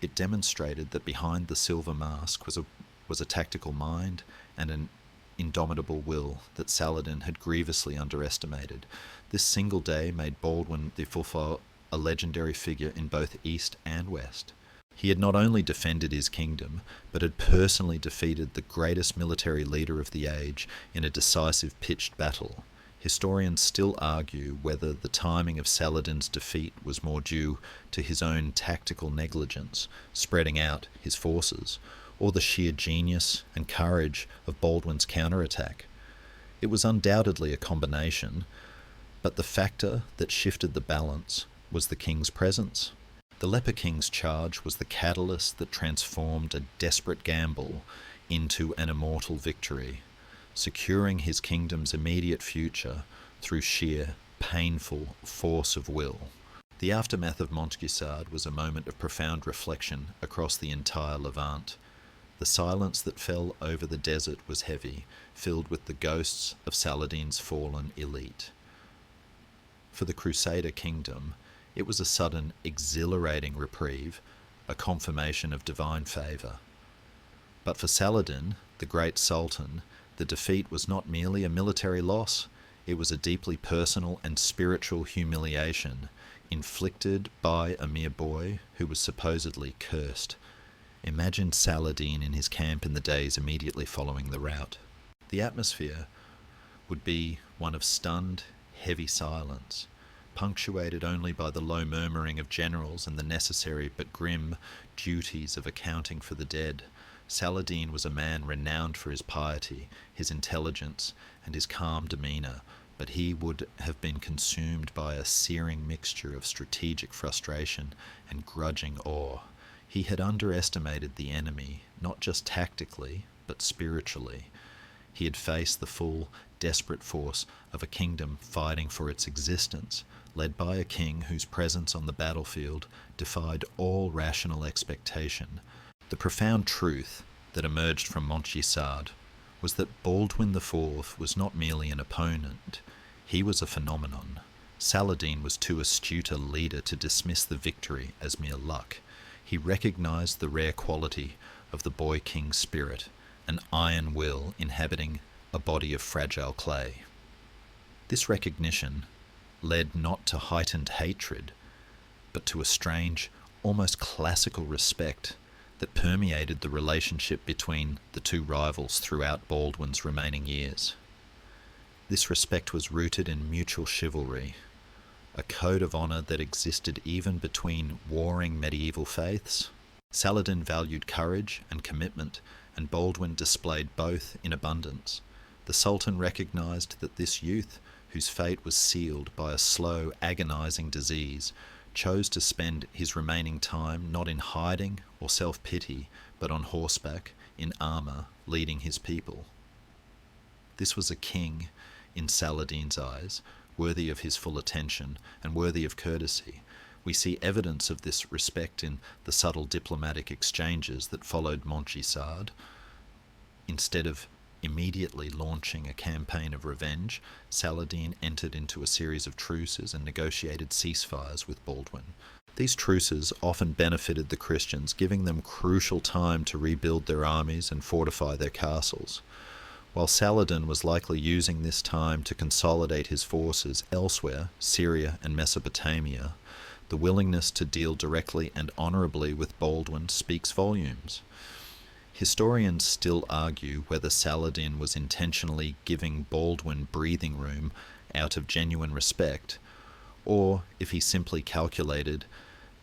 Speaker 1: It demonstrated that behind the silver mask was a tactical mind and an indomitable will that Saladin had grievously underestimated. This single day made Baldwin IV a legendary figure in both East and West. He had not only defended his kingdom, but had personally defeated the greatest military leader of the age in a decisive pitched battle. Historians still argue whether the timing of Saladin's defeat was more due to his own tactical negligence, spreading out his forces, or the sheer genius and courage of Baldwin's counterattack. It was undoubtedly a combination, but the factor that shifted the balance was the king's presence. The Leper King's charge was the catalyst that transformed a desperate gamble into an immortal victory, securing his kingdom's immediate future through sheer, painful force of will. The aftermath of Montgisard was a moment of profound reflection across the entire Levant. The silence that fell over the desert was heavy, filled with the ghosts of Saladin's fallen elite. For the Crusader kingdom, it was a sudden, exhilarating reprieve, a confirmation of divine favour. But for Saladin, the great Sultan, the defeat was not merely a military loss, it was a deeply personal and spiritual humiliation, inflicted by a mere boy who was supposedly cursed. Imagine Saladin in his camp in the days immediately following the rout. The atmosphere would be one of stunned, heavy silence, punctuated only by the low murmuring of generals and the necessary but grim duties of accounting for the dead. Saladin was a man renowned for his piety, his intelligence, and his calm demeanour, but he would have been consumed by a searing mixture of strategic frustration and grudging awe. He had underestimated the enemy, not just tactically, but spiritually. He had faced the full, desperate force of a kingdom fighting for its existence, led by a king whose presence on the battlefield defied all rational expectation. The profound truth that emerged from Montgisard was that Baldwin IV was not merely an opponent, he was a phenomenon. Saladin was too astute a leader to dismiss the victory as mere luck. He recognized the rare quality of the boy king's spirit, an iron will inhabiting a body of fragile clay. This recognition led not to heightened hatred, but to a strange, almost classical respect that permeated the relationship between the two rivals throughout Baldwin's remaining years. This respect was rooted in mutual chivalry, a code of honour that existed even between warring medieval faiths. Saladin valued courage and commitment, and Baldwin displayed both in abundance. The Sultan recognised that this youth, whose fate was sealed by a slow, agonising disease, chose to spend his remaining time not in hiding or self-pity, but but on horseback, in armour, leading his people. This was a king, in Saladin's eyes, worthy of his full attention and worthy of courtesy. We see evidence of this respect in the subtle diplomatic exchanges that followed Montgisard. Instead of immediately launching a campaign of revenge, Saladin entered into a series of truces and negotiated ceasefires with Baldwin. These truces often benefited the Christians, giving them crucial time to rebuild their armies and fortify their castles. While Saladin was likely using this time to consolidate his forces elsewhere, Syria and Mesopotamia, the willingness to deal directly and honourably with Baldwin speaks volumes. Historians still argue whether Saladin was intentionally giving Baldwin breathing room out of genuine respect, or if he simply calculated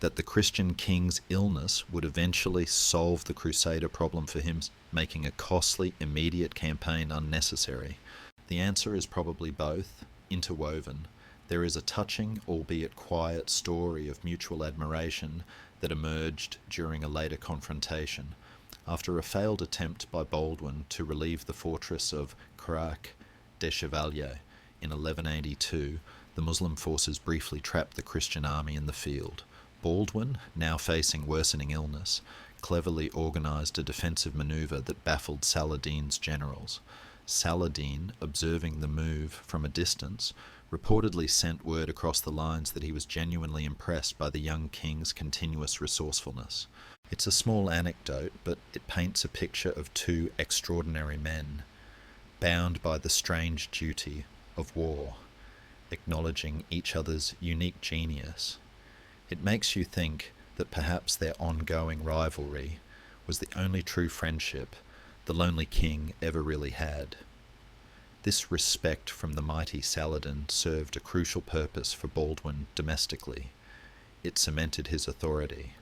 Speaker 1: that the Christian king's illness would eventually solve the Crusader problem for him, making a costly, immediate campaign unnecessary. The answer is probably both, interwoven. There is a touching, albeit quiet, story of mutual admiration that emerged during a later confrontation. After a failed attempt by Baldwin to relieve the fortress of Crac des Chevaliers in 1182, the Muslim forces briefly trapped the Christian army in the field. Baldwin, now facing worsening illness, cleverly organised a defensive manoeuvre that baffled Saladin's generals. Saladin, observing the move from a distance, reportedly sent word across the lines that he was genuinely impressed by the young king's continuous resourcefulness. It's a small anecdote, but it paints a picture of two extraordinary men, bound by the strange duty of war, acknowledging each other's unique genius. It makes you think that perhaps their ongoing rivalry was the only true friendship the lonely king ever really had. This respect from the mighty Saladin served a crucial purpose for Baldwin domestically. It cemented his authority.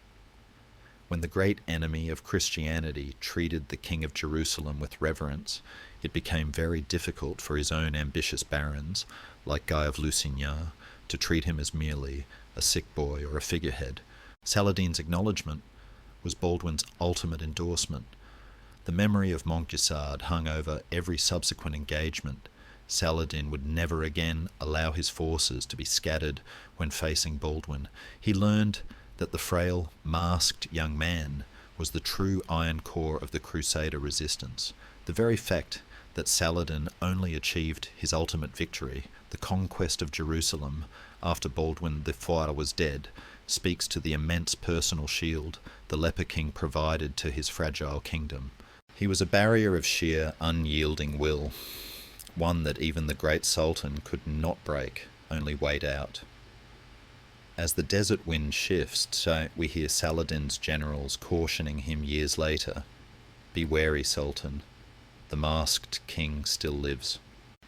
Speaker 1: When the great enemy of Christianity treated the King of Jerusalem with reverence, it became very difficult for his own ambitious barons, like Guy of Lusignan, to treat him as merely a sick boy or a figurehead. Saladin's acknowledgement was Baldwin's ultimate endorsement. The memory of Montgisard hung over every subsequent engagement. Saladin would never again allow his forces to be scattered when facing Baldwin. He learned that the frail, masked young man was the true iron core of the Crusader resistance. The very fact that Saladin only achieved his ultimate victory, the conquest of Jerusalem, after Baldwin IV was dead, speaks to the immense personal shield the Leper King provided to his fragile kingdom. He was a barrier of sheer, unyielding will, one that even the great Sultan could not break, only wait out. As the desert wind shifts, we hear Saladin's generals cautioning him years later, "Be wary, Sultan. The masked king still lives."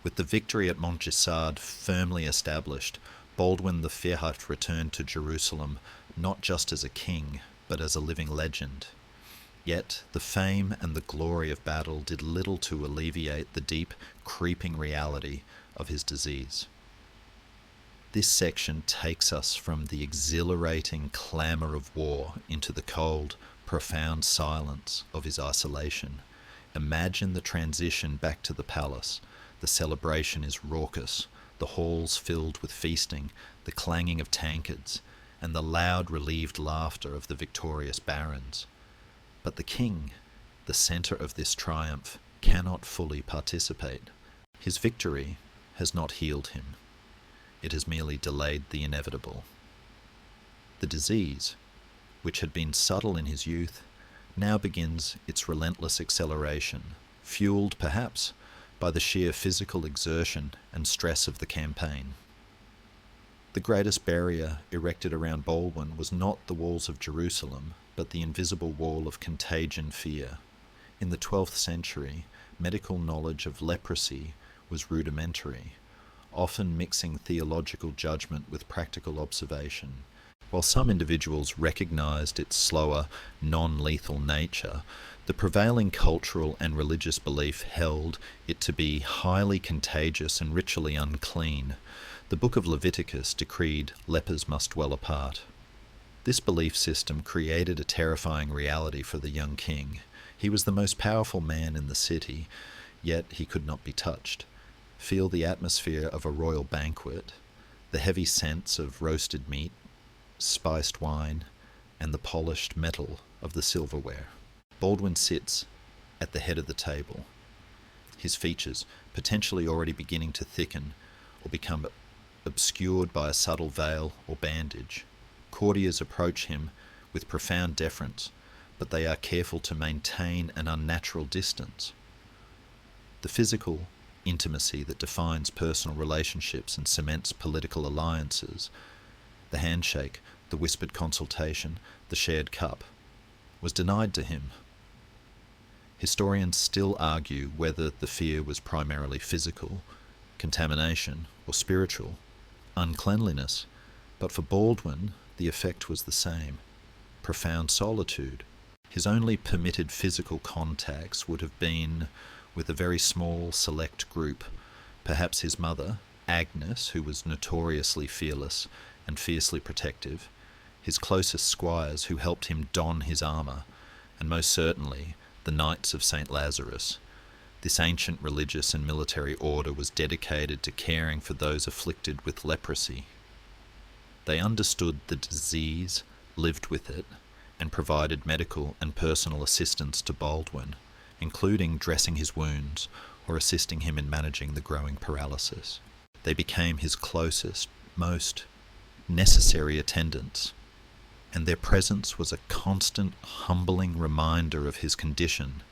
Speaker 1: With the victory at Montgisard firmly established, Baldwin IV returned to Jerusalem not just as a king, but as a living legend. Yet the fame and the glory of battle did little to alleviate the deep, creeping reality of his disease. This section takes us from the exhilarating clamour of war into the cold, profound silence of his isolation. Imagine the transition back to the palace. The celebration is raucous, the halls filled with feasting, the clanging of tankards, and the loud, relieved laughter of the victorious barons. But the king, the centre of this triumph, cannot fully participate. His victory has not healed him. It has merely delayed the inevitable. The disease, which had been subtle in his youth, now begins its relentless acceleration, fueled perhaps by the sheer physical exertion and stress of the campaign. The greatest barrier erected around Baldwin was not the walls of Jerusalem, but the invisible wall of contagion fear. In the 12th century, medical knowledge of leprosy was rudimentary, often mixing theological judgment with practical observation. While some individuals recognized its slower, non-lethal nature, the prevailing cultural and religious belief held it to be highly contagious and ritually unclean. The book of Leviticus decreed lepers must dwell apart. This belief system created a terrifying reality for the young king. He was the most powerful man in the city, yet he could not be touched. Feel the atmosphere of a royal banquet, the heavy scents of roasted meat, spiced wine, and the polished metal of the silverware. Baldwin sits at the head of the table, his features potentially already beginning to thicken or become obscured by a subtle veil or bandage. Courtiers approach him with profound deference, but they are careful to maintain an unnatural distance. The physical intimacy that defines personal relationships and cements political alliances, the handshake, the whispered consultation, the shared cup, was denied to him. Historians still argue whether the fear was primarily physical, contamination, or spiritual, uncleanliness, but for Baldwin, the effect was the same: profound solitude. His only permitted physical contacts would have been with a very small, select group, perhaps his mother, Agnes, who was notoriously fearless and fiercely protective, his closest squires who helped him don his armour, and most certainly the Knights of St. Lazarus. This ancient religious and military order was dedicated to caring for those afflicted with leprosy. They understood the disease, lived with it, and provided medical and personal assistance to Baldwin, including dressing his wounds or assisting him in managing the growing paralysis. They became his closest, most necessary attendants, and their presence was a constant, humbling reminder of his condition.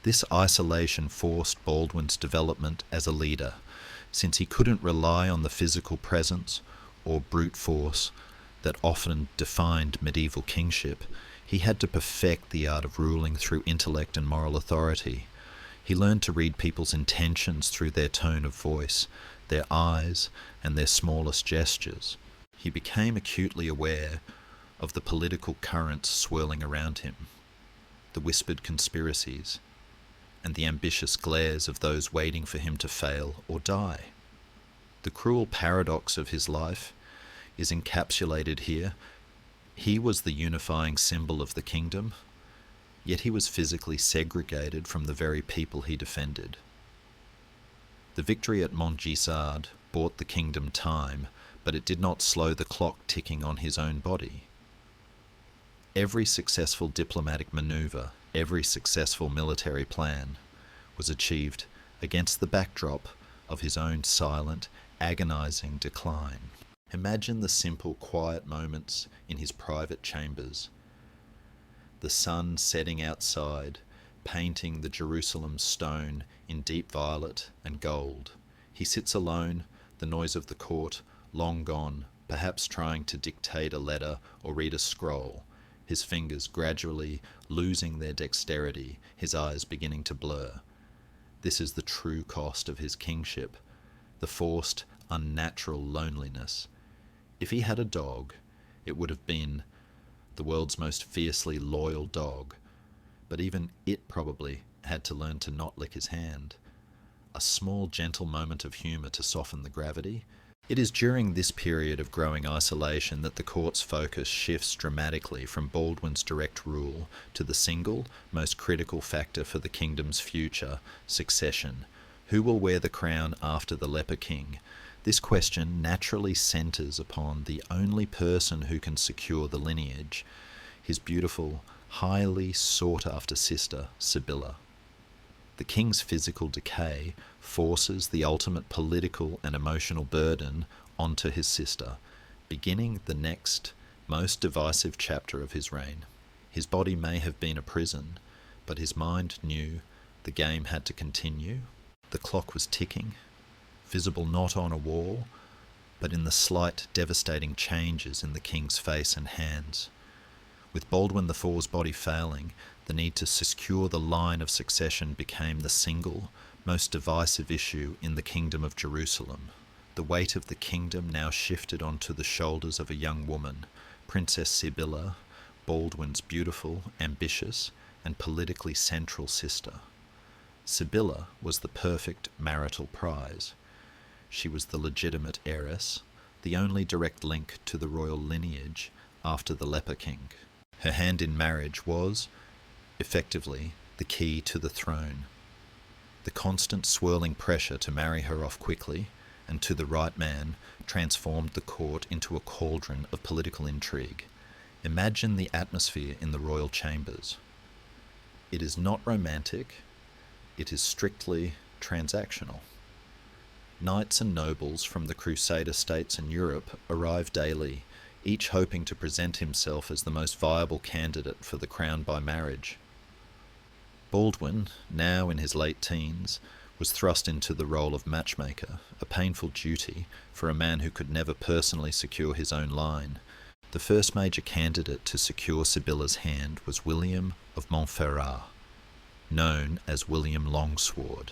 Speaker 1: This isolation forced Baldwin's development as a leader, since he couldn't rely on the physical presence or brute force that often defined medieval kingship. He had to perfect the art of ruling through intellect and moral authority. He learned to read people's intentions through their tone of voice, their eyes, and their smallest gestures. He became acutely aware of the political currents swirling around him, the whispered conspiracies, and the ambitious glares of those waiting for him to fail or die. The cruel paradox of his life is encapsulated here. He was the unifying symbol of the kingdom, yet he was physically segregated from the very people he defended. The victory at Montgisard bought the kingdom time, but it did not slow the clock ticking on his own body. Every successful diplomatic maneuver, every successful military plan was achieved against the backdrop of his own silent, agonizing decline. Imagine the simple, quiet moments in his private chambers. The sun setting outside, painting the Jerusalem stone in deep violet and gold. He sits alone, the noise of the court long gone, perhaps trying to dictate a letter or read a scroll, his fingers gradually losing their dexterity, his eyes beginning to blur. This is the true cost of his kingship, the forced, unnatural loneliness. If he had a dog, it would have been the world's most fiercely loyal dog, but even it probably had to learn to not lick his hand. A small, gentle moment of humour to soften the gravity. It is during this period of growing isolation that the court's focus shifts dramatically from Baldwin's direct rule to the single, most critical factor for the kingdom's future, succession. Who will wear the crown after the Leper King? This question naturally centres upon the only person who can secure the lineage, his beautiful, highly sought-after sister, Sibylla. The king's physical decay forces the ultimate political and emotional burden onto his sister, beginning the next, most divisive chapter of his reign. His body may have been a prison, but his mind knew the game had to continue. The clock was ticking, visible not on a wall, but in the slight, devastating changes in the king's face and hands. With Baldwin IV's body failing, the need to secure the line of succession became the single, most divisive issue in the Kingdom of Jerusalem. The weight of the kingdom now shifted onto the shoulders of a young woman, Princess Sibylla, Baldwin's beautiful, ambitious, and politically central sister. Sibylla was the perfect marital prize. She was the legitimate heiress, the only direct link to the royal lineage, after the Leper King. Her hand in marriage was, effectively, the key to the throne. The constant swirling pressure to marry her off quickly and to the right man transformed the court into a cauldron of political intrigue. Imagine the atmosphere in the royal chambers. It is not romantic, it is strictly transactional. Knights and nobles from the Crusader States and Europe arrive daily, each hoping to present himself as the most viable candidate for the crown by marriage. Baldwin, now in his late teens, was thrust into the role of matchmaker, a painful duty for a man who could never personally secure his own line. The first major candidate to secure Sibylla's hand was William of Montgisard, known as William Longsword.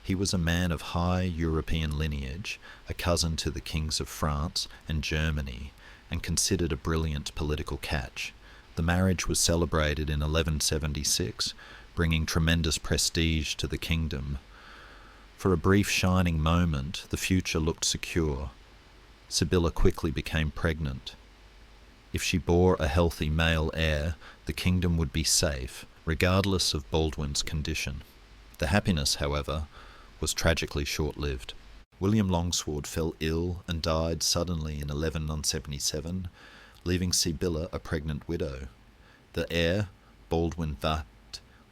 Speaker 1: He was a man of high European lineage, a cousin to the kings of France and Germany, and considered a brilliant political catch. The marriage was celebrated in 1176, bringing tremendous prestige to the kingdom. For a brief shining moment, the future looked secure. Sibylla quickly became pregnant. If she bore a healthy male heir, the kingdom would be safe, regardless of Baldwin's condition. The happiness, however, was tragically short-lived. William Longsword fell ill and died suddenly in 1177, leaving Sibylla a pregnant widow. The heir, Baldwin IV,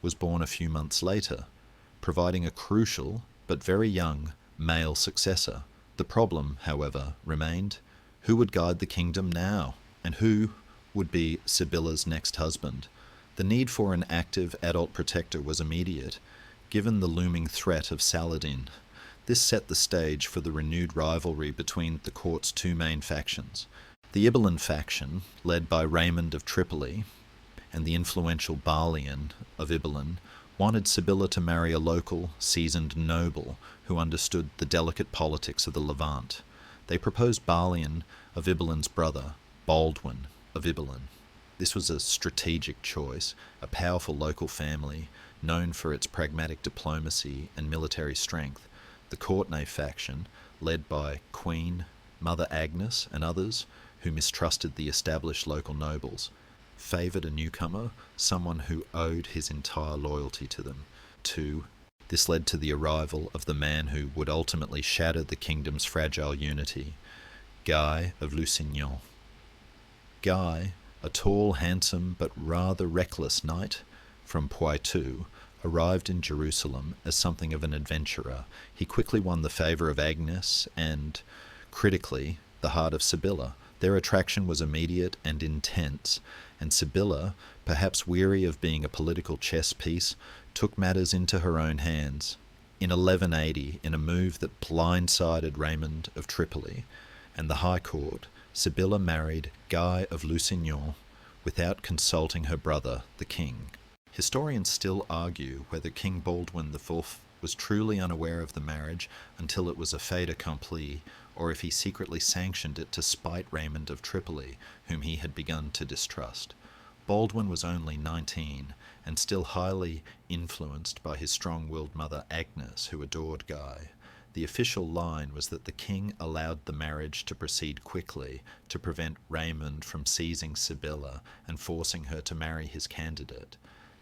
Speaker 1: was born a few months later, providing a crucial but very young male successor. The problem, however, remained: who would guide the kingdom now, and who would be Sibylla's next husband? The need for an active adult protector was immediate, given the looming threat of Saladin. This set the stage for the renewed rivalry between the court's two main factions. The Ibelin faction, led by Raymond of Tripoli, and the influential Baldwin of Ibelin, wanted Sibylla to marry a local, seasoned noble who understood the delicate politics of the Levant. They proposed Baldwin of Ibelin's brother, Baldwin of Ibelin. This was a strategic choice, a powerful local family known for its pragmatic diplomacy and military strength. The Courtenay faction, led by Queen, Mother Agnes and others who mistrusted the established local nobles, favoured a newcomer, someone who owed his entire loyalty to them. 2. This led to the arrival of the man who would ultimately shatter the kingdom's fragile unity, Guy of Lusignan. Guy, a tall, handsome, but rather reckless knight from Poitou, arrived in Jerusalem as something of an adventurer. He quickly won the favour of Agnes and, critically, the heart of Sibylla. Their attraction was immediate and intense, and Sibylla, perhaps weary of being a political chess piece, took matters into her own hands. In 1180, in a move that blindsided Raymond of Tripoli and the High Court, Sibylla married Guy of Lusignan without consulting her brother, the king. Historians still argue whether King Baldwin IV was truly unaware of the marriage until it was a fait accompli, or if he secretly sanctioned it to spite Raymond of Tripoli, whom he had begun to distrust. Baldwin was only 19, and still highly influenced by his strong-willed mother Agnes, who adored Guy. The official line was that the king allowed the marriage to proceed quickly to prevent Raymond from seizing Sibylla and forcing her to marry his candidate.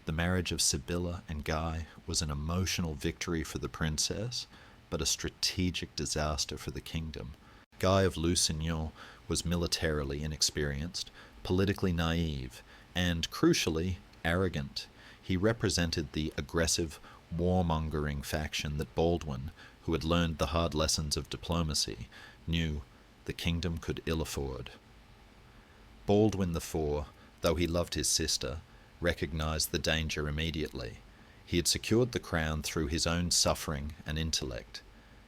Speaker 1: The marriage of Sibylla and Guy was an emotional victory for the princess, but a strategic disaster for the kingdom. Guy of Lusignan was militarily inexperienced, politically naive, and, crucially, arrogant. He represented the aggressive, warmongering faction that Baldwin, who had learned the hard lessons of diplomacy, knew the kingdom could ill afford. Baldwin IV, though he loved his sister, recognized the danger immediately. He had secured the crown through his own suffering and intellect.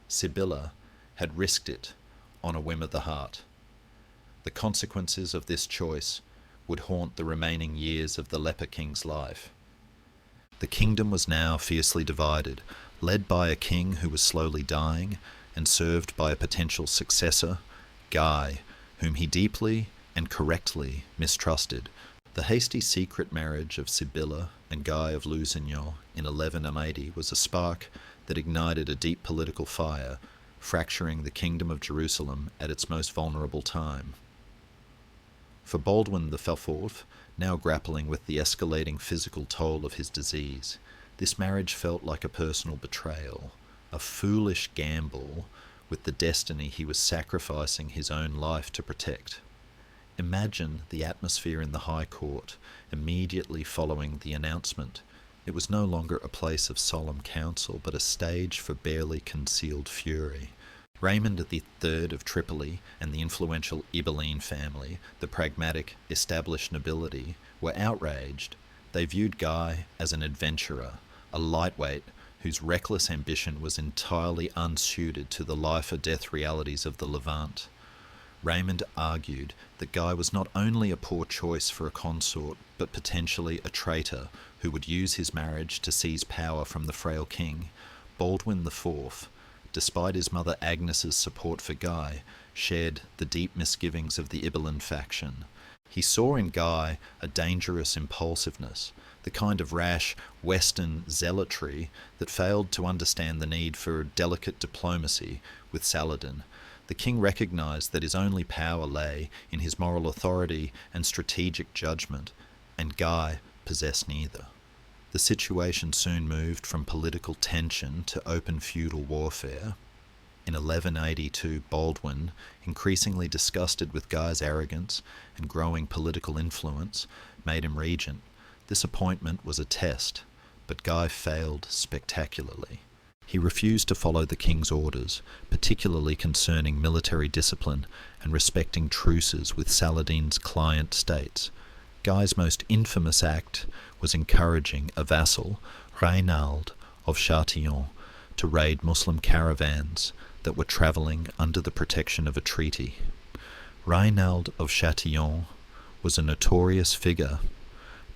Speaker 1: Sibylla had risked it on a whim of the heart. The consequences of this choice would haunt the remaining years of the Leper King's life. The kingdom was now fiercely divided, led by a king who was slowly dying and served by a potential successor, Guy, whom he deeply and correctly mistrusted. The hasty secret marriage of Sibylla and Guy of Lusignan in 1180 was a spark that ignited a deep political fire, fracturing the kingdom of Jerusalem at its most vulnerable time. For Baldwin IV, now grappling with the escalating physical toll of his disease, this marriage felt like a personal betrayal, a foolish gamble with the destiny he was sacrificing his own life to protect. Imagine the atmosphere in the High Court immediately following the announcement. It was no longer a place of solemn council, but a stage for barely concealed fury. Raymond III of Tripoli and the influential Ibelline family, the pragmatic, established nobility, were outraged. They viewed Guy as an adventurer, a lightweight whose reckless ambition was entirely unsuited to the life-or-death realities of the Levant. Raymond argued that Guy was not only a poor choice for a consort, but potentially a traitor who would use his marriage to seize power from the frail king. Baldwin IV, despite his mother Agnes's support for Guy, shared the deep misgivings of the Ibelin faction. He saw in Guy a dangerous impulsiveness, the kind of rash Western zealotry that failed to understand the need for delicate diplomacy with Saladin. The king recognized that his only power lay in his moral authority and strategic judgment, and Guy possessed neither. The situation soon moved from political tension to open feudal warfare. In 1182, Baldwin, increasingly disgusted with Guy's arrogance and growing political influence, made him regent. This appointment was a test, but Guy failed spectacularly. He refused to follow the king's orders, particularly concerning military discipline and respecting truces with Saladin's client states. Guy's most infamous act was encouraging a vassal, Raynald of Châtillon, to raid Muslim caravans that were travelling under the protection of a treaty. Raynald of Châtillon was a notorious figure,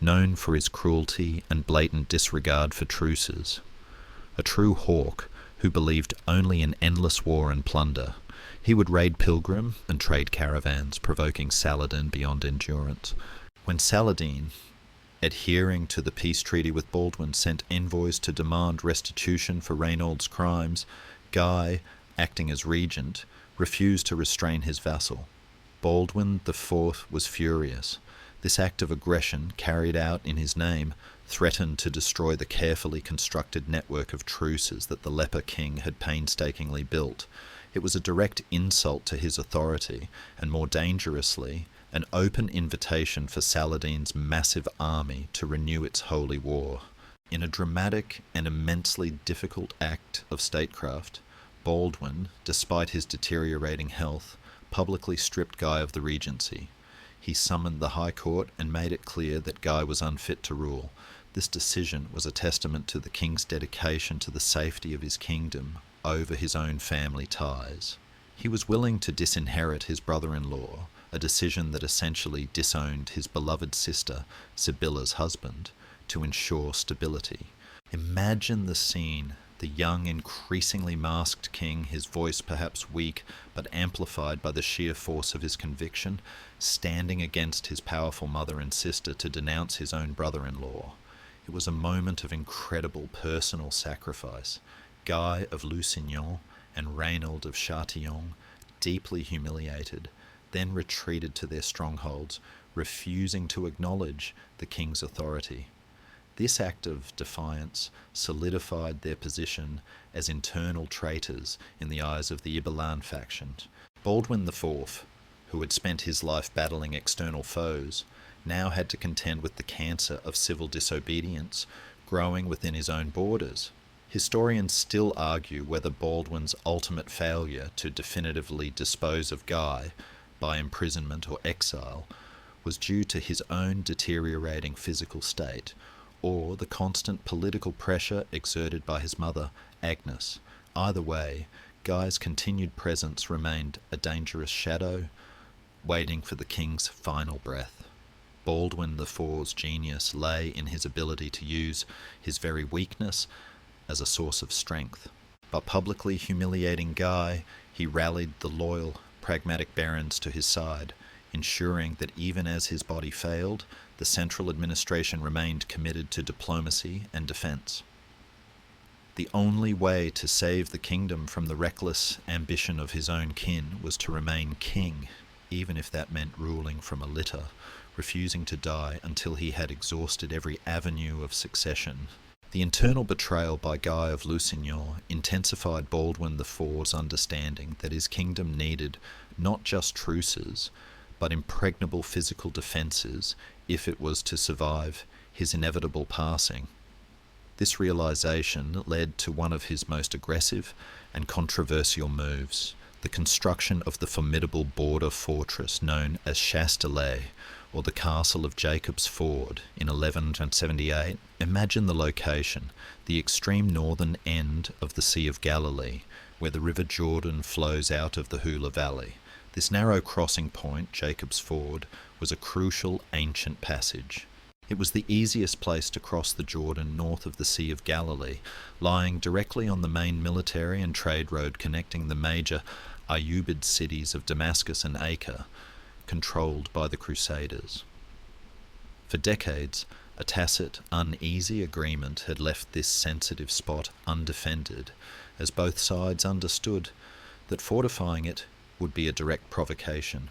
Speaker 1: known for his cruelty and blatant disregard for truces. A true hawk who believed only in endless war and plunder, he would raid pilgrim and trade caravans, provoking Saladin beyond endurance. When Saladin, adhering to the peace treaty with Baldwin, sent envoys to demand restitution for Raynald's crimes, Guy, acting as regent, refused to restrain his vassal. Baldwin IV was furious. This act of aggression, carried out in his name, threatened to destroy the carefully constructed network of truces that the Leper King had painstakingly built. It was a direct insult to his authority, and more dangerously, an open invitation for Saladin's massive army to renew its holy war. In a dramatic and immensely difficult act of statecraft, Baldwin, despite his deteriorating health, publicly stripped Guy of the regency. He summoned the High Court and made it clear that Guy was unfit to rule. This decision was a testament to the king's dedication to the safety of his kingdom over his own family ties. He was willing to disinherit his brother-in-law, a decision that essentially disowned his beloved sister, Sibylla's husband, to ensure stability. Imagine the scene. The young, increasingly masked king, his voice perhaps weak but amplified by the sheer force of his conviction, standing against his powerful mother and sister to denounce his own brother-in-law. It was a moment of incredible personal sacrifice. Guy of Lusignan and Raynald of Châtillon, deeply humiliated, then retreated to their strongholds, refusing to acknowledge the king's authority. This act of defiance solidified their position as internal traitors in the eyes of the Ibelin faction. Baldwin IV, who had spent his life battling external foes, now had to contend with the cancer of civil disobedience growing within his own borders. Historians still argue whether Baldwin's ultimate failure to definitively dispose of Guy by imprisonment or exile was due to his own deteriorating physical state, or the constant political pressure exerted by his mother, Agnes. Either way, Guy's continued presence remained a dangerous shadow, waiting for the king's final breath. Baldwin IV's genius lay in his ability to use his very weakness as a source of strength. By publicly humiliating Guy, he rallied the loyal, pragmatic barons to his side, ensuring that even as his body failed, the central administration remained committed to diplomacy and defense. The only way to save the kingdom from the reckless ambition of his own kin was to remain king. even if that meant ruling from a litter, refusing to die until he had exhausted every avenue of succession. The internal betrayal by Guy of Lusignan intensified Baldwin IV's understanding that his kingdom needed not just truces, but impregnable physical defences if it was to survive his inevitable passing. This realisation led to one of his most aggressive and controversial moves, the construction of the formidable border fortress known as Chastelet, or the Castle of Jacob's Ford, in 1178. Imagine the location, the extreme northern end of the Sea of Galilee, where the River Jordan flows out of the Hula Valley. This narrow crossing point, Jacob's Ford, was a crucial ancient passage. It was the easiest place to cross the Jordan north of the Sea of Galilee, lying directly on the main military and trade road connecting the major Ayyubid cities of Damascus and Acre, controlled by the Crusaders. For decades, a tacit, uneasy agreement had left this sensitive spot undefended, as both sides understood that fortifying it would be a direct provocation.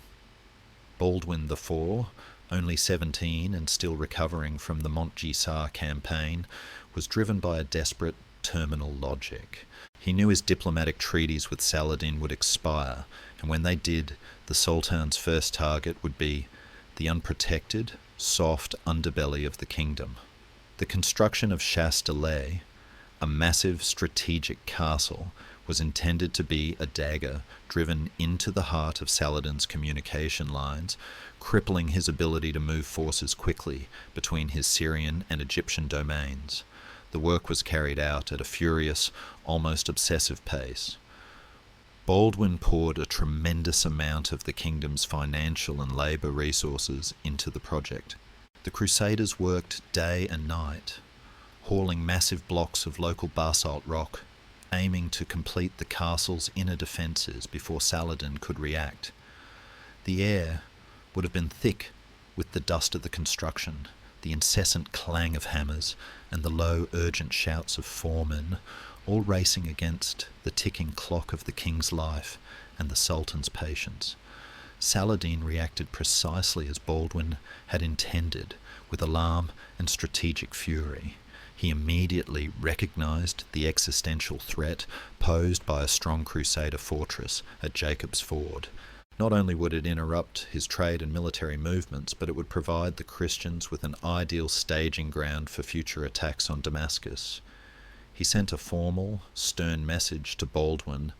Speaker 1: Baldwin IV, only 17 and still recovering from the Montgisard campaign, was driven by a desperate terminal logic. He knew his diplomatic treaties with Saladin would expire, and when they did, the Sultan's first target would be the unprotected, soft underbelly of the kingdom. The construction of Chastelet, a massive strategic castle, was intended to be a dagger driven into the heart of Saladin's communication lines, crippling his ability to move forces quickly between his Syrian and Egyptian domains. The work was carried out at a furious, almost obsessive pace. Baldwin poured a tremendous amount of the kingdom's financial and labour resources into the project. The Crusaders worked day and night, hauling massive blocks of local basalt rock, aiming to complete the castle's inner defences before Saladin could react. The air would have been thick with the dust of the construction, the incessant clang of hammers, and the low, urgent shouts of foremen, all racing against the ticking clock of the king's life and the Sultan's patience. Saladin reacted precisely as Baldwin had intended, with alarm and strategic fury. He immediately recognised the existential threat posed by a strong Crusader fortress at Jacob's Ford. Not only would it interrupt his trade and military movements, but it would provide the Christians with an ideal staging ground for future attacks on Damascus. He sent a formal, stern message to Baldwin,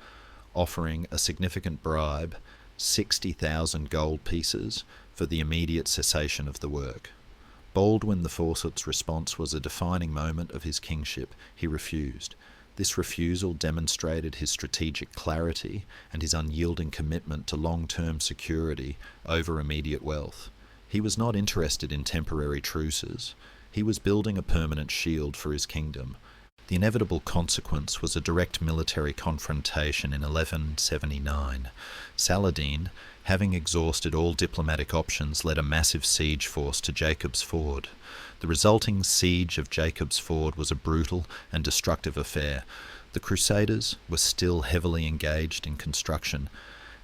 Speaker 1: offering a significant bribe, 60,000 gold pieces, for the immediate cessation of the work. Baldwin IV's response was a defining moment of his kingship. He refused. This refusal demonstrated his strategic clarity and his unyielding commitment to long-term security over immediate wealth. He was not interested in temporary truces. He was building a permanent shield for his kingdom. The inevitable consequence was a direct military confrontation in 1179. Saladin, having exhausted all diplomatic options, led a massive siege force to Jacob's Ford. The resulting siege of Jacob's Ford was a brutal and destructive affair. The Crusaders were still heavily engaged in construction,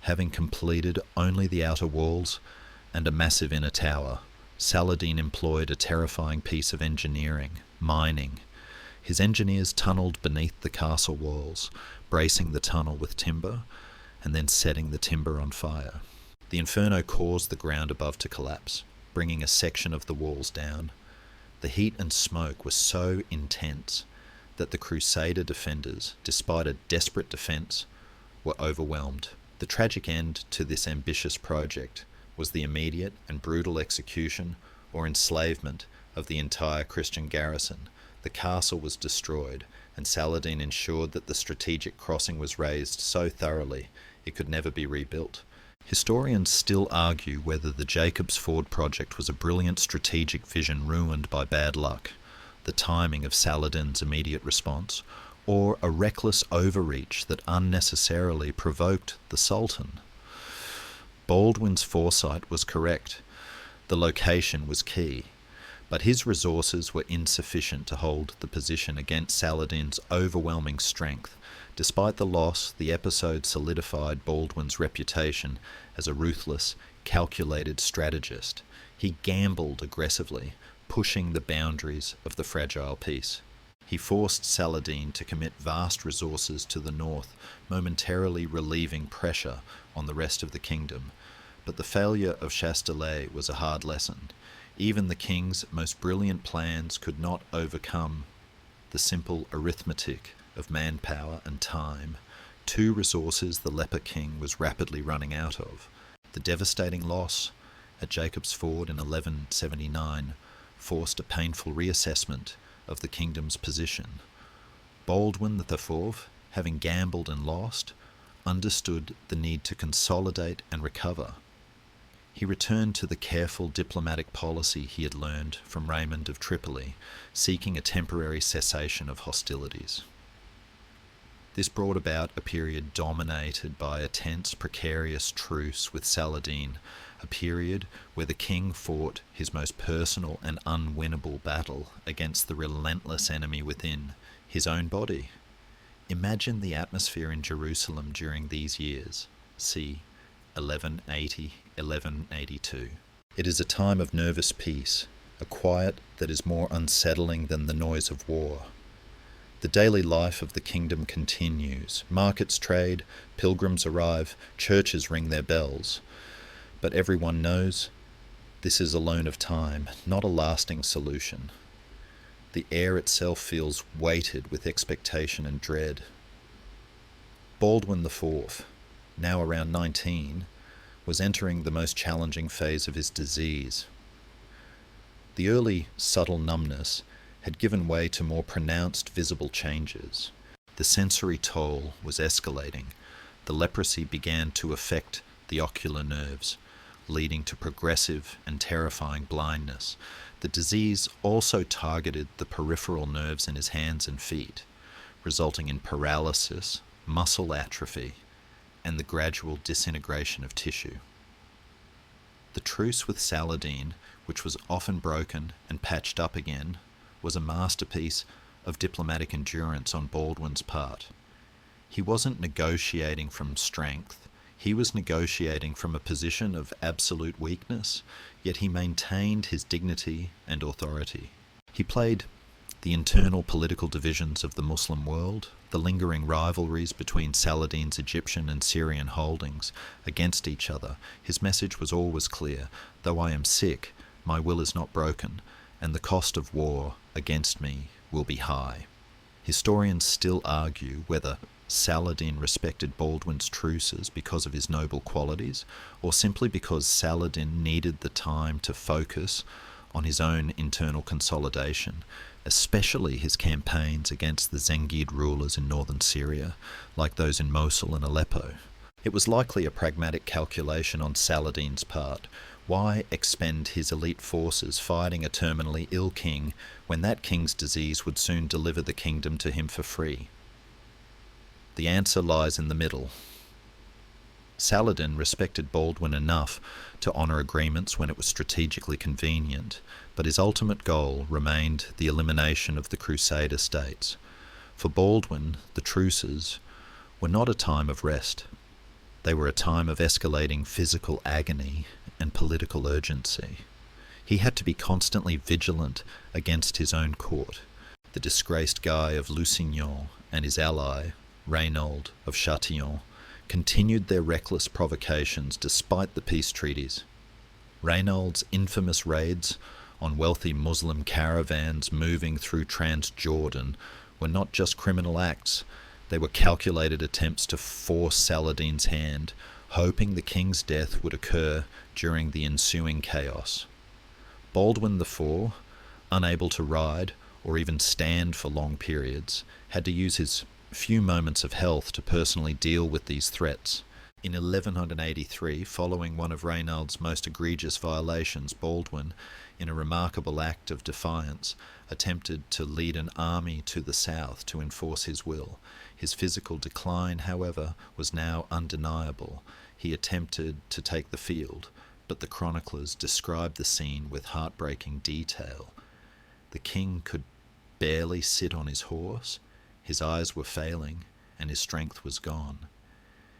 Speaker 1: having completed only the outer walls and a massive inner tower. Saladin employed a terrifying piece of engineering, mining. His engineers tunnelled beneath the castle walls, bracing the tunnel with timber, and then setting the timber on fire. The inferno caused the ground above to collapse, bringing a section of the walls down. The heat and smoke were so intense that the Crusader defenders, despite a desperate defence, were overwhelmed. The tragic end to this ambitious project was the immediate and brutal execution or enslavement of the entire Christian garrison. The castle was destroyed, and Saladin ensured that the strategic crossing was razed so thoroughly it could never be rebuilt. Historians still argue whether the Jacob's Ford project was a brilliant strategic vision ruined by bad luck, the timing of Saladin's immediate response, or a reckless overreach that unnecessarily provoked the Sultan. Baldwin's foresight was correct. The location was key, but his resources were insufficient to hold the position against Saladin's overwhelming strength. Despite the loss, the episode solidified Baldwin's reputation as a ruthless, calculated strategist. He gambled aggressively, pushing the boundaries of the fragile peace. He forced Saladin to commit vast resources to the north, momentarily relieving pressure on the rest of the kingdom. But the failure of Chastelet was a hard lesson. Even the king's most brilliant plans could not overcome the simple arithmetic of manpower and time, two resources the Leper King was rapidly running out of. The devastating loss at Jacob's Ford in 1179 forced a painful reassessment of the kingdom's position. Baldwin IV, having gambled and lost, understood the need to consolidate and recover. He returned to the careful diplomatic policy he had learned from Raymond of Tripoli, seeking a temporary cessation of hostilities. This brought about a period dominated by a tense, precarious truce with Saladin, a period where the king fought his most personal and unwinnable battle against the relentless enemy within, his own body. Imagine the atmosphere in Jerusalem during these years, c. 1180, 1182. It is a time of nervous peace, a quiet that is more unsettling than the noise of war. The daily life of the kingdom continues. Markets trade, pilgrims arrive, churches ring their bells. But everyone knows this is a loan of time, not a lasting solution. The air itself feels weighted with expectation and dread. Baldwin IV, now around 19, was entering the most challenging phase of his disease. The early subtle numbness had given way to more pronounced visible changes. The sensory toll was escalating. The leprosy began to affect the ocular nerves, leading to progressive and terrifying blindness. The disease also targeted the peripheral nerves in his hands and feet, resulting in paralysis, muscle atrophy, and the gradual disintegration of tissue. The truce with Saladin, which was often broken and patched up again, was a masterpiece of diplomatic endurance on Baldwin's part. He wasn't negotiating from strength, he was negotiating from a position of absolute weakness, yet he maintained his dignity and authority. He played the internal political divisions of the Muslim world, the lingering rivalries between Saladin's Egyptian and Syrian holdings against each other. His message was always clear: though I am sick, my will is not broken, and the cost of war against me will be high. Historians still argue whether Saladin respected Baldwin's truces because of his noble qualities, or simply because Saladin needed the time to focus on his own internal consolidation, especially his campaigns against the Zengid rulers in northern Syria, like those in Mosul and Aleppo. It was likely a pragmatic calculation on Saladin's part. Why expend his elite forces fighting a terminally ill king when that king's disease would soon deliver the kingdom to him for free? The answer lies in the middle. Saladin respected Baldwin enough to honour agreements when it was strategically convenient, but his ultimate goal remained the elimination of the Crusader States. For Baldwin, the truces were not a time of rest. They were a time of escalating physical agony and political urgency. He had to be constantly vigilant against his own court. The disgraced Guy of Lusignan and his ally, Reynold of Châtillon, continued their reckless provocations despite the peace treaties. Reynold's infamous raids on wealthy Muslim caravans moving through Transjordan were not just criminal acts, they were calculated attempts to force Saladin's hand, hoping the king's death would occur during the ensuing chaos. Baldwin IV, unable to ride or even stand for long periods, had to use his few moments of health to personally deal with these threats. In 1183, following one of Reynold's most egregious violations, Baldwin, in a remarkable act of defiance, attempted to lead an army to the south to enforce his will. His physical decline, however, was now undeniable. He attempted to take the field, but the chroniclers describe the scene with heartbreaking detail. The king could barely sit on his horse, his eyes were failing, and his strength was gone.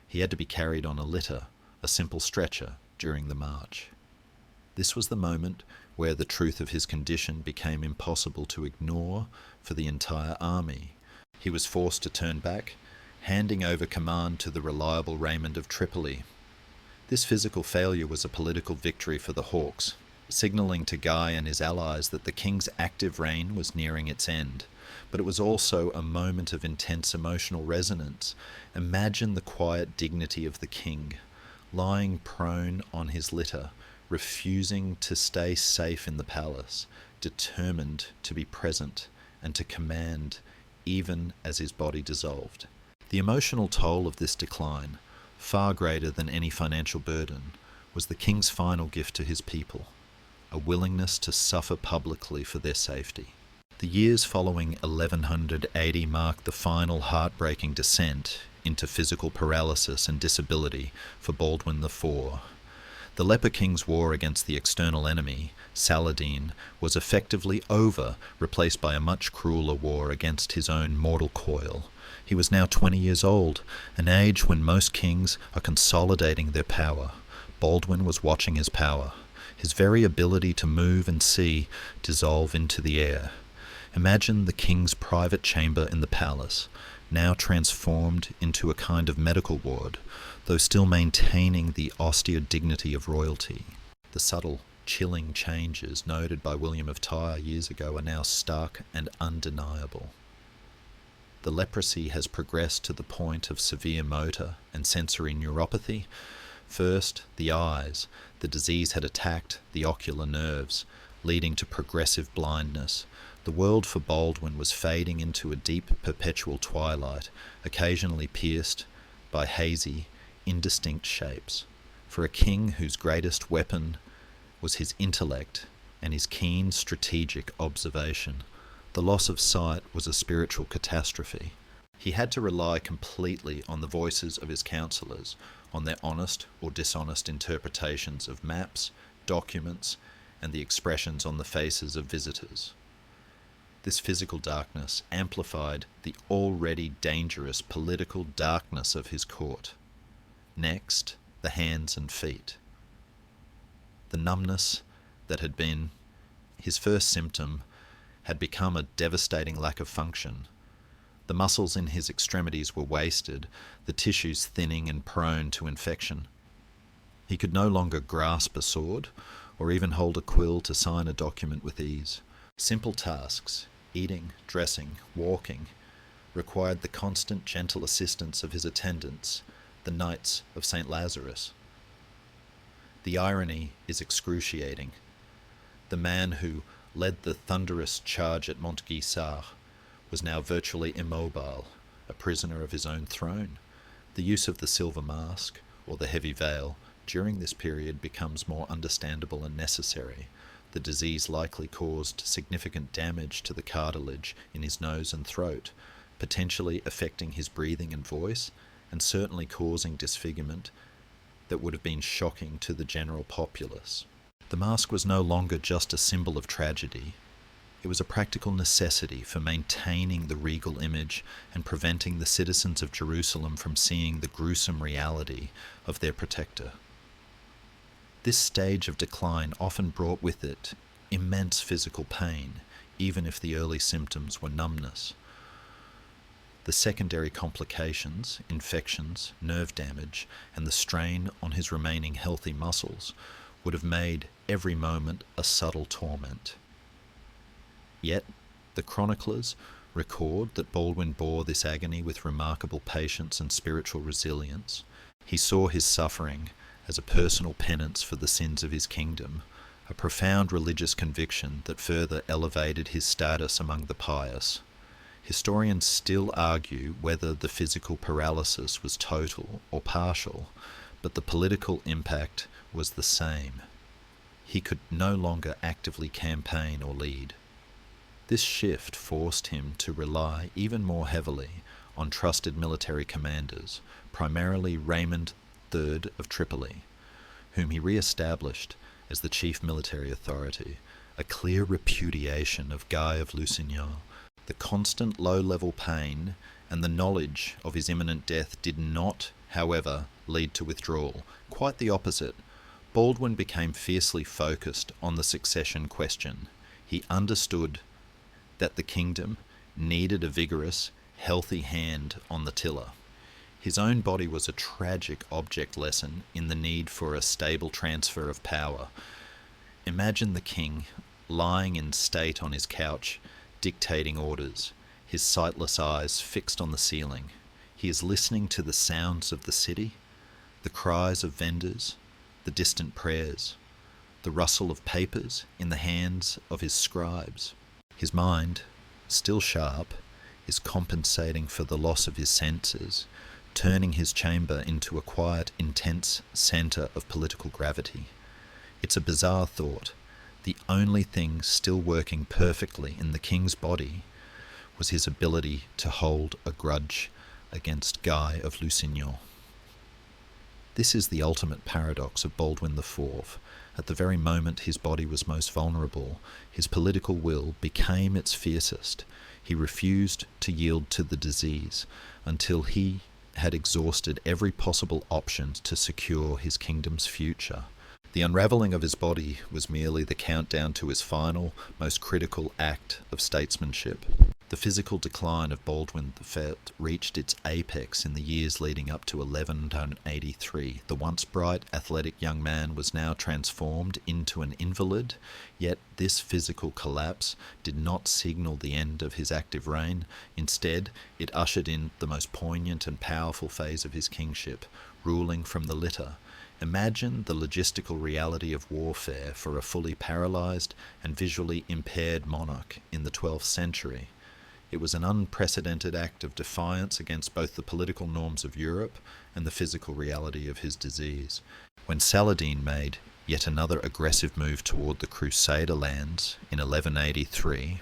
Speaker 1: He had to be carried on a litter, a simple stretcher, during the march. This was the moment where the truth of his condition became impossible to ignore for the entire army. He was forced to turn back, handing over command to the reliable Raymond of Tripoli. This physical failure was a political victory for the Hawks, signalling to Guy and his allies that the king's active reign was nearing its end. But it was also a moment of intense emotional resonance. Imagine the quiet dignity of the king, lying prone on his litter, refusing to stay safe in the palace, determined to be present and to command even as his body dissolved. The emotional toll of this decline, far greater than any financial burden, was the king's final gift to his people, a willingness to suffer publicly for their safety. The years following 1180 marked the final heartbreaking descent into physical paralysis and disability for Baldwin IV. The Leper King's war against the external enemy, Saladin, was effectively over, replaced by a much crueler war against his own mortal coil. He was now 20 years old, an age when most kings are consolidating their power. Baldwin was watching his power, his very ability to move and see, dissolve into the air. Imagine the king's private chamber in the palace, now transformed into a kind of medical ward, though still maintaining the austere dignity of royalty. The subtle, chilling changes noted by William of Tyre years ago are now stark and undeniable. The leprosy has progressed to the point of severe motor and sensory neuropathy. First, the eyes. The disease had attacked the ocular nerves, leading to progressive blindness. The world for Baldwin was fading into a deep, perpetual twilight, occasionally pierced by hazy, indistinct shapes. For a king whose greatest weapon was his intellect and his keen strategic observation, the loss of sight was a spiritual catastrophe. He had to rely completely on the voices of his counsellors, on their honest or dishonest interpretations of maps, documents, and the expressions on the faces of visitors. This physical darkness amplified the already dangerous political darkness of his court. Next, the hands and feet. The numbness that had been his first symptom had become a devastating lack of function. The muscles in his extremities were wasted, the tissues thinning and prone to infection. He could no longer grasp a sword or even hold a quill to sign a document with ease. Simple tasks, eating, dressing, walking, required the constant gentle assistance of his attendants, the Knights of St. Lazarus. The irony is excruciating. The man who led the thunderous charge at Montgisard was now virtually immobile, a prisoner of his own throne. The use of the silver mask, or the heavy veil, during this period becomes more understandable and necessary. The disease likely caused significant damage to the cartilage in his nose and throat, potentially affecting his breathing and voice, and certainly causing disfigurement that would have been shocking to the general populace. The mask was no longer just a symbol of tragedy. It was a practical necessity for maintaining the regal image and preventing the citizens of Jerusalem from seeing the gruesome reality of their protector. This stage of decline often brought with it immense physical pain, even if the early symptoms were numbness. The secondary complications, infections, nerve damage, and the strain on his remaining healthy muscles would have made every moment a subtle torment. Yet, the chroniclers record that Baldwin bore this agony with remarkable patience and spiritual resilience. He saw his suffering as a personal penance for the sins of his kingdom, a profound religious conviction that further elevated his status among the pious. Historians still argue whether the physical paralysis was total or partial, but the political impact was the same. He could no longer actively campaign or lead. This shift forced him to rely even more heavily on trusted military commanders, primarily Raymond III of Tripoli, whom he re-established as the chief military authority, a clear repudiation of Guy of Lusignan. The constant low-level pain and the knowledge of his imminent death did not, however, lead to withdrawal. Quite the opposite. Baldwin became fiercely focused on the succession question. He understood that the kingdom needed a vigorous, healthy hand on the tiller. His own body was a tragic object lesson in the need for a stable transfer of power. Imagine the king lying in state on his couch, dictating orders, his sightless eyes fixed on the ceiling. He is listening to the sounds of the city, the cries of vendors, the distant prayers, the rustle of papers in the hands of his scribes. His mind, still sharp, is compensating for the loss of his senses, turning his chamber into a quiet, intense centre of political gravity. It's a bizarre thought. The only thing still working perfectly in the king's body was his ability to hold a grudge against Guy of Lusignan. This is the ultimate paradox of Baldwin IV. At the very moment his body was most vulnerable, his political will became its fiercest. He refused to yield to the disease until he had exhausted every possible option to secure his kingdom's future. The unravelling of his body was merely the countdown to his final, most critical act of statesmanship. The physical decline of Baldwin IV reached its apex in the years leading up to 1183. The once bright, athletic young man was now transformed into an invalid, yet this physical collapse did not signal the end of his active reign. Instead, it ushered in the most poignant and powerful phase of his kingship, ruling from the litter. Imagine the logistical reality of warfare for a fully paralysed and visually impaired monarch in the 12th century. It was an unprecedented act of defiance against both the political norms of Europe and the physical reality of his disease. When Saladin made yet another aggressive move toward the Crusader lands in 1183,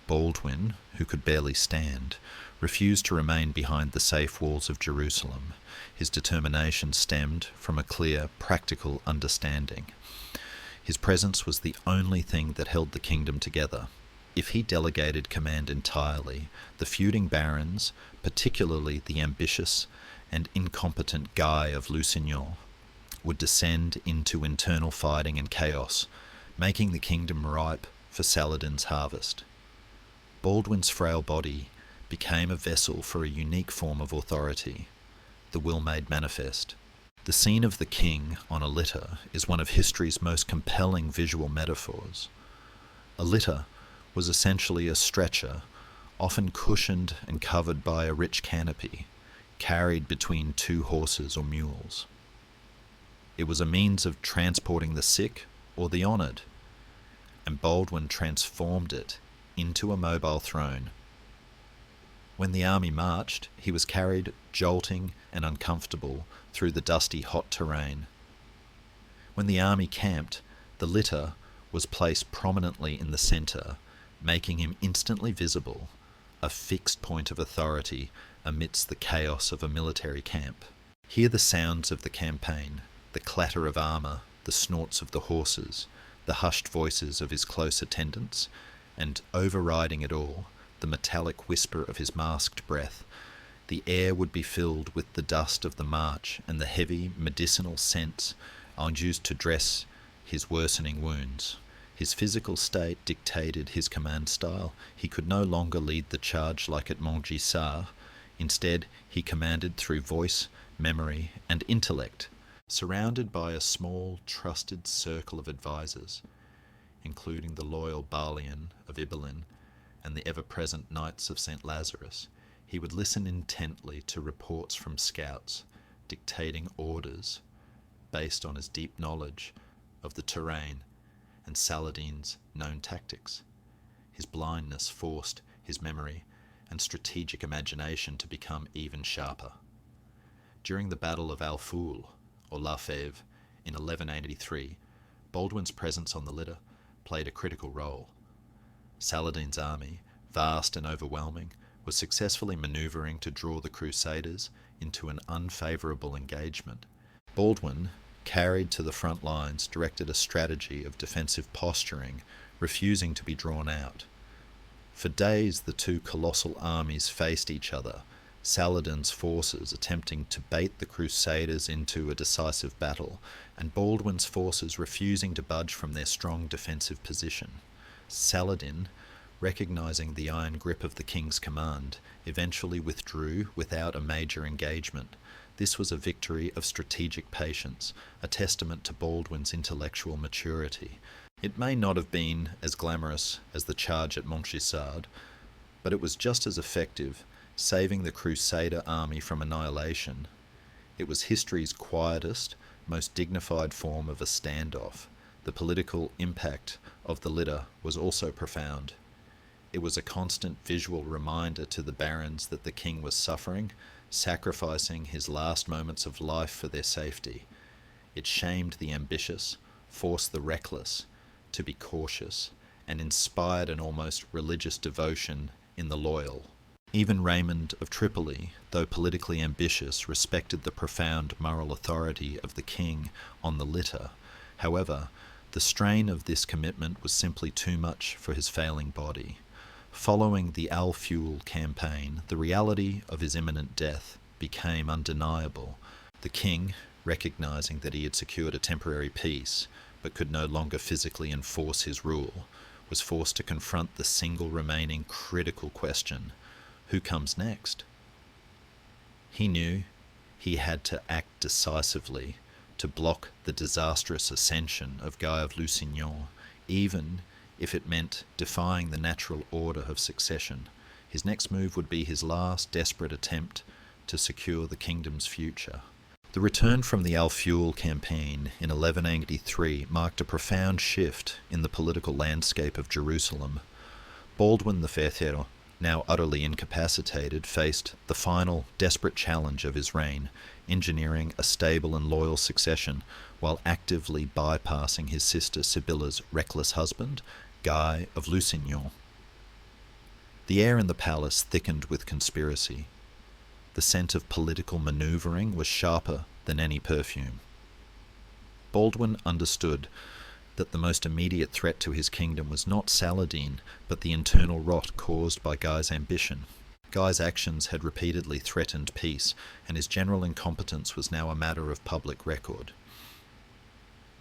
Speaker 1: Baldwin, who could barely stand, refused to remain behind the safe walls of Jerusalem. His determination stemmed from a clear, practical understanding. His presence was the only thing that held the kingdom together. If he delegated command entirely, the feuding barons, particularly the ambitious and incompetent Guy of Lusignan, would descend into internal fighting and chaos, making the kingdom ripe for Saladin's harvest. Baldwin's frail body became a vessel for a unique form of authority, the will made manifest. The scene of the king on a litter is one of history's most compelling visual metaphors. A litter was essentially a stretcher, often cushioned and covered by a rich canopy, carried between two horses or mules. It was a means of transporting the sick or the honoured, and Baldwin transformed it into a mobile throne. When the army marched, he was carried jolting and uncomfortable through the dusty, hot terrain. When the army camped, the litter was placed prominently in the centre, making him instantly visible, a fixed point of authority amidst the chaos of a military camp. Hear the sounds of the campaign, the clatter of armour, the snorts of the horses, the hushed voices of his close attendants, and overriding it all, the metallic whisper of his masked breath. The air would be filled with the dust of the march and the heavy medicinal scents used to dress his worsening wounds. His physical state dictated his command style. He could no longer lead the charge like at Montgisard. Instead, he commanded through voice, memory, and intellect, surrounded by a small, trusted circle of advisers, including the loyal Baldwin of Ibelin and the ever-present Knights of St. Lazarus. He would listen intently to reports from scouts, dictating orders based on his deep knowledge of the terrain and Saladin's known tactics. His blindness forced his memory and strategic imagination to become even sharper. During the Battle of Al-Foul, or La Fève, in 1183, Baldwin's presence on the litter played a critical role. Saladin's army, vast and overwhelming, was successfully manoeuvring to draw the Crusaders into an unfavourable engagement. Baldwin, carried to the front lines, directed a strategy of defensive posturing, refusing to be drawn out. For days the two colossal armies faced each other, Saladin's forces attempting to bait the Crusaders into a decisive battle, and Baldwin's forces refusing to budge from their strong defensive position. Saladin, recognizing the iron grip of the king's command, eventually withdrew without a major engagement. This was a victory of strategic patience, a testament to Baldwin's intellectual maturity. It may not have been as glamorous as the charge at Montgisard, but it was just as effective, saving the Crusader army from annihilation. It was history's quietest, most dignified form of a standoff. The political impact of the litter was also profound. It was a constant visual reminder to the barons that the king was suffering, sacrificing his last moments of life for their safety. It shamed the ambitious, forced the reckless to be cautious, and inspired an almost religious devotion in the loyal. Even Raymond of Tripoli, though politically ambitious, respected the profound moral authority of the king on the litter. However, the strain of this commitment was simply too much for his failing body. Following the Al-Fuel campaign, the reality of his imminent death became undeniable. The king, recognizing that he had secured a temporary peace, but could no longer physically enforce his rule, was forced to confront the single remaining critical question: who comes next? He knew he had to act decisively to block the disastrous ascension of Guy of Lusignan, even if it meant defying the natural order of succession. His next move would be his last desperate attempt to secure the kingdom's future. The return from the Al-Fuel campaign in 1183 marked a profound shift in the political landscape of Jerusalem. Baldwin IV, now utterly incapacitated, faced the final desperate challenge of his reign, engineering a stable and loyal succession while actively bypassing his sister Sibylla's reckless husband, Guy of Lusignan. The air in the palace thickened with conspiracy. The scent of political manoeuvring was sharper than any perfume. Baldwin understood that the most immediate threat to his kingdom was not Saladin, but the internal rot caused by Guy's ambition. Guy's actions had repeatedly threatened peace, and his general incompetence was now a matter of public record.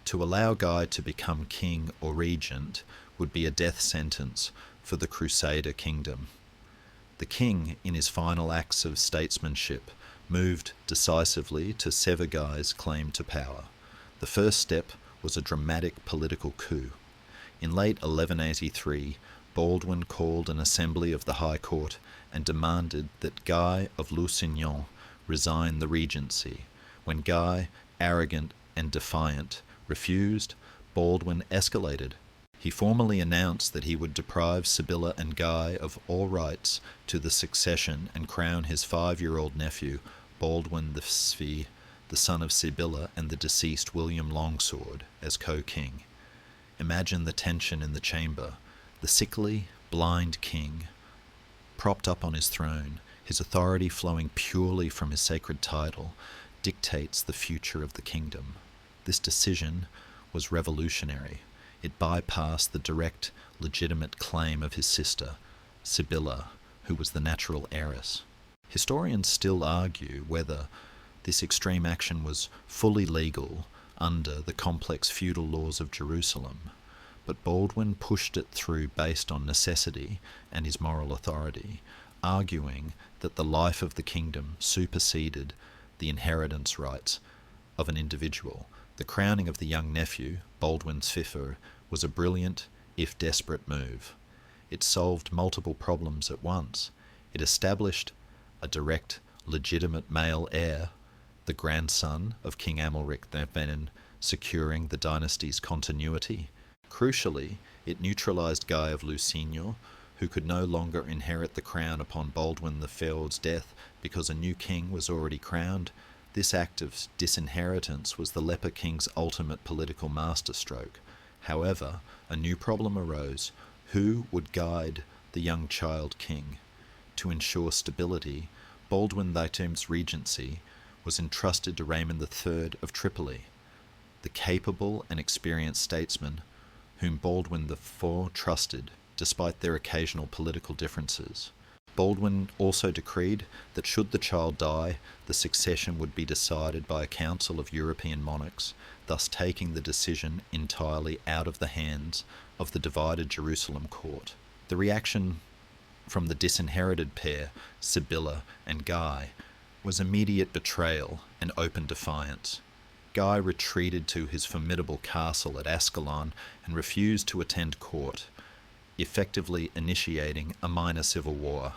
Speaker 1: To allow Guy to become king or regent would be a death sentence for the Crusader kingdom. The king, in his final acts of statesmanship, moved decisively to sever Guy's claim to power. The first step was a dramatic political coup. In late 1183, Baldwin called an assembly of the High Court and demanded that Guy of Lusignan resign the regency. When Guy, arrogant and defiant, refused, Baldwin escalated. He formally announced that he would deprive Sibylla and Guy of all rights to the succession and crown his 5-year-old nephew, Baldwin IV, the son of Sibylla and the deceased William Longsword, as co-king. Imagine the tension in the chamber. The sickly, blind king, propped up on his throne, his authority flowing purely from his sacred title, dictates the future of the kingdom. This decision was revolutionary. It bypassed the direct, legitimate claim of his sister, Sibylla, who was the natural heiress. Historians still argue whether this extreme action was fully legal under the complex feudal laws of Jerusalem, but Baldwin pushed it through based on necessity and his moral authority, arguing that the life of the kingdom superseded the inheritance rights of an individual. The crowning of the young nephew, Baldwin IV, was a brilliant, if desperate move. It solved multiple problems at once. It established a direct, legitimate male heir, the grandson of King Amalric II, securing the dynasty's continuity. Crucially, it neutralized Guy of Lusignan, who could no longer inherit the crown upon Baldwin IV's death because a new king was already crowned. This act of disinheritance was the Leper King's ultimate political masterstroke. However, a new problem arose. Who would guide the young child king? To ensure stability, Baldwin IV's regency was entrusted to Raymond III of Tripoli, the capable and experienced statesman whom Baldwin IV trusted, despite their occasional political differences. Baldwin also decreed that should the child die, the succession would be decided by a council of European monarchs, thus taking the decision entirely out of the hands of the divided Jerusalem court. The reaction from the disinherited pair, Sibylla and Guy, was immediate betrayal and open defiance. Guy retreated to his formidable castle at Ascalon and refused to attend court, effectively initiating a minor civil war.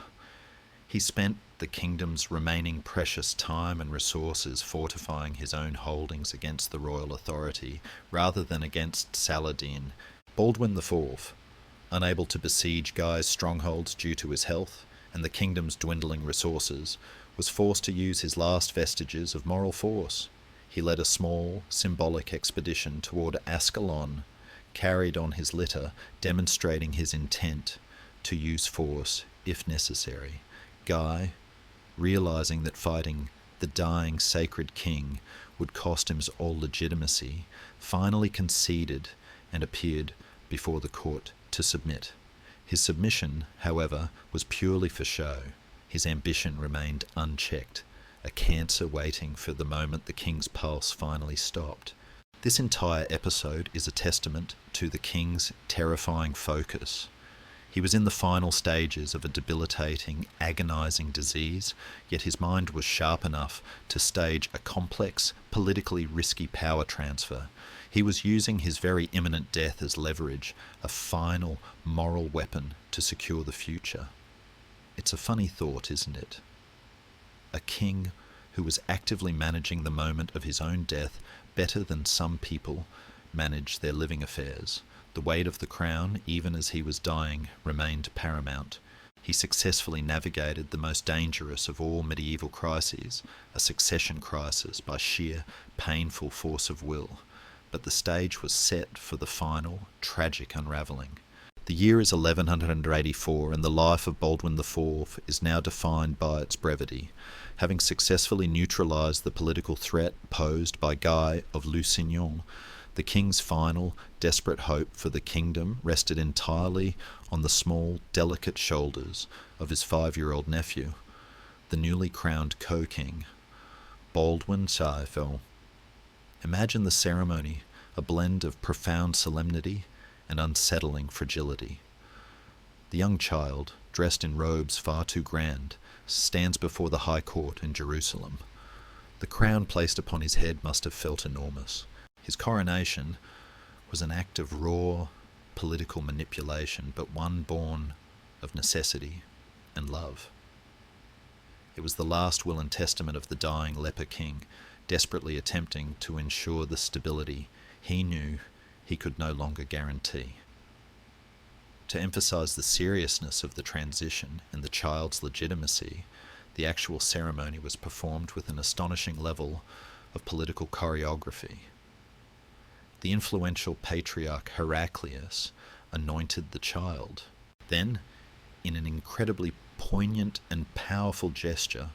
Speaker 1: He spent the kingdom's remaining precious time and resources fortifying his own holdings against the royal authority rather than against Saladin. Baldwin IV, unable to besiege Guy's strongholds due to his health and the kingdom's dwindling resources, was forced to use his last vestiges of moral force. He led a small, symbolic expedition toward Ascalon, carried on his litter, demonstrating his intent to use force if necessary. Guy, realizing that fighting the dying sacred king would cost him all legitimacy, finally conceded and appeared before the court to submit. His submission, however, was purely for show. His ambition remained unchecked, a cancer waiting for the moment the king's pulse finally stopped. This entire episode is a testament to the king's terrifying focus. He was in the final stages of a debilitating, agonizing disease, yet his mind was sharp enough to stage a complex, politically risky power transfer. He was using his very imminent death as leverage, a final moral weapon to secure the future. It's a funny thought, isn't it? A king who was actively managing the moment of his own death better than some people manage their living affairs. The weight of the crown, even as he was dying, remained paramount. He successfully navigated the most dangerous of all medieval crises, a succession crisis, by sheer, painful force of will. But the stage was set for the final, tragic unravelling. The year is 1184, and the life of Baldwin IV is now defined by its brevity. Having successfully neutralised the political threat posed by Guy of Lusignan, the king's final, desperate hope for the kingdom rested entirely on the small, delicate shoulders of his 5-year-old nephew, the newly crowned co-king, Baldwin IV. Imagine the ceremony, a blend of profound solemnity and unsettling fragility. The young child, dressed in robes far too grand, stands before the High Court in Jerusalem. The crown placed upon his head must have felt enormous. His coronation was an act of raw political manipulation, but one born of necessity and love. It was the last will and testament of the dying Leper King, desperately attempting to ensure the stability he knew he could no longer guarantee. To emphasize the seriousness of the transition and the child's legitimacy, the actual ceremony was performed with an astonishing level of political choreography. The influential patriarch Heraclius anointed the child. Then, in an incredibly poignant and powerful gesture,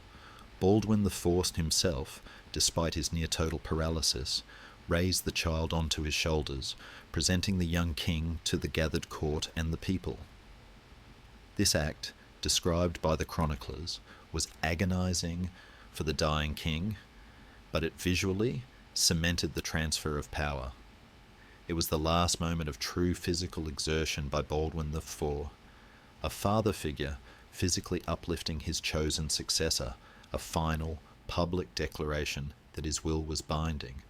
Speaker 1: Baldwin IV himself, despite his near-total paralysis, raised the child onto his shoulders, presenting the young king to the gathered court and the people. This act, described by the chroniclers, was agonizing for the dying king, but it visually cemented the transfer of power. It was the last moment of true physical exertion by Baldwin IV, a father figure physically uplifting his chosen successor, a final, public declaration that his will was binding.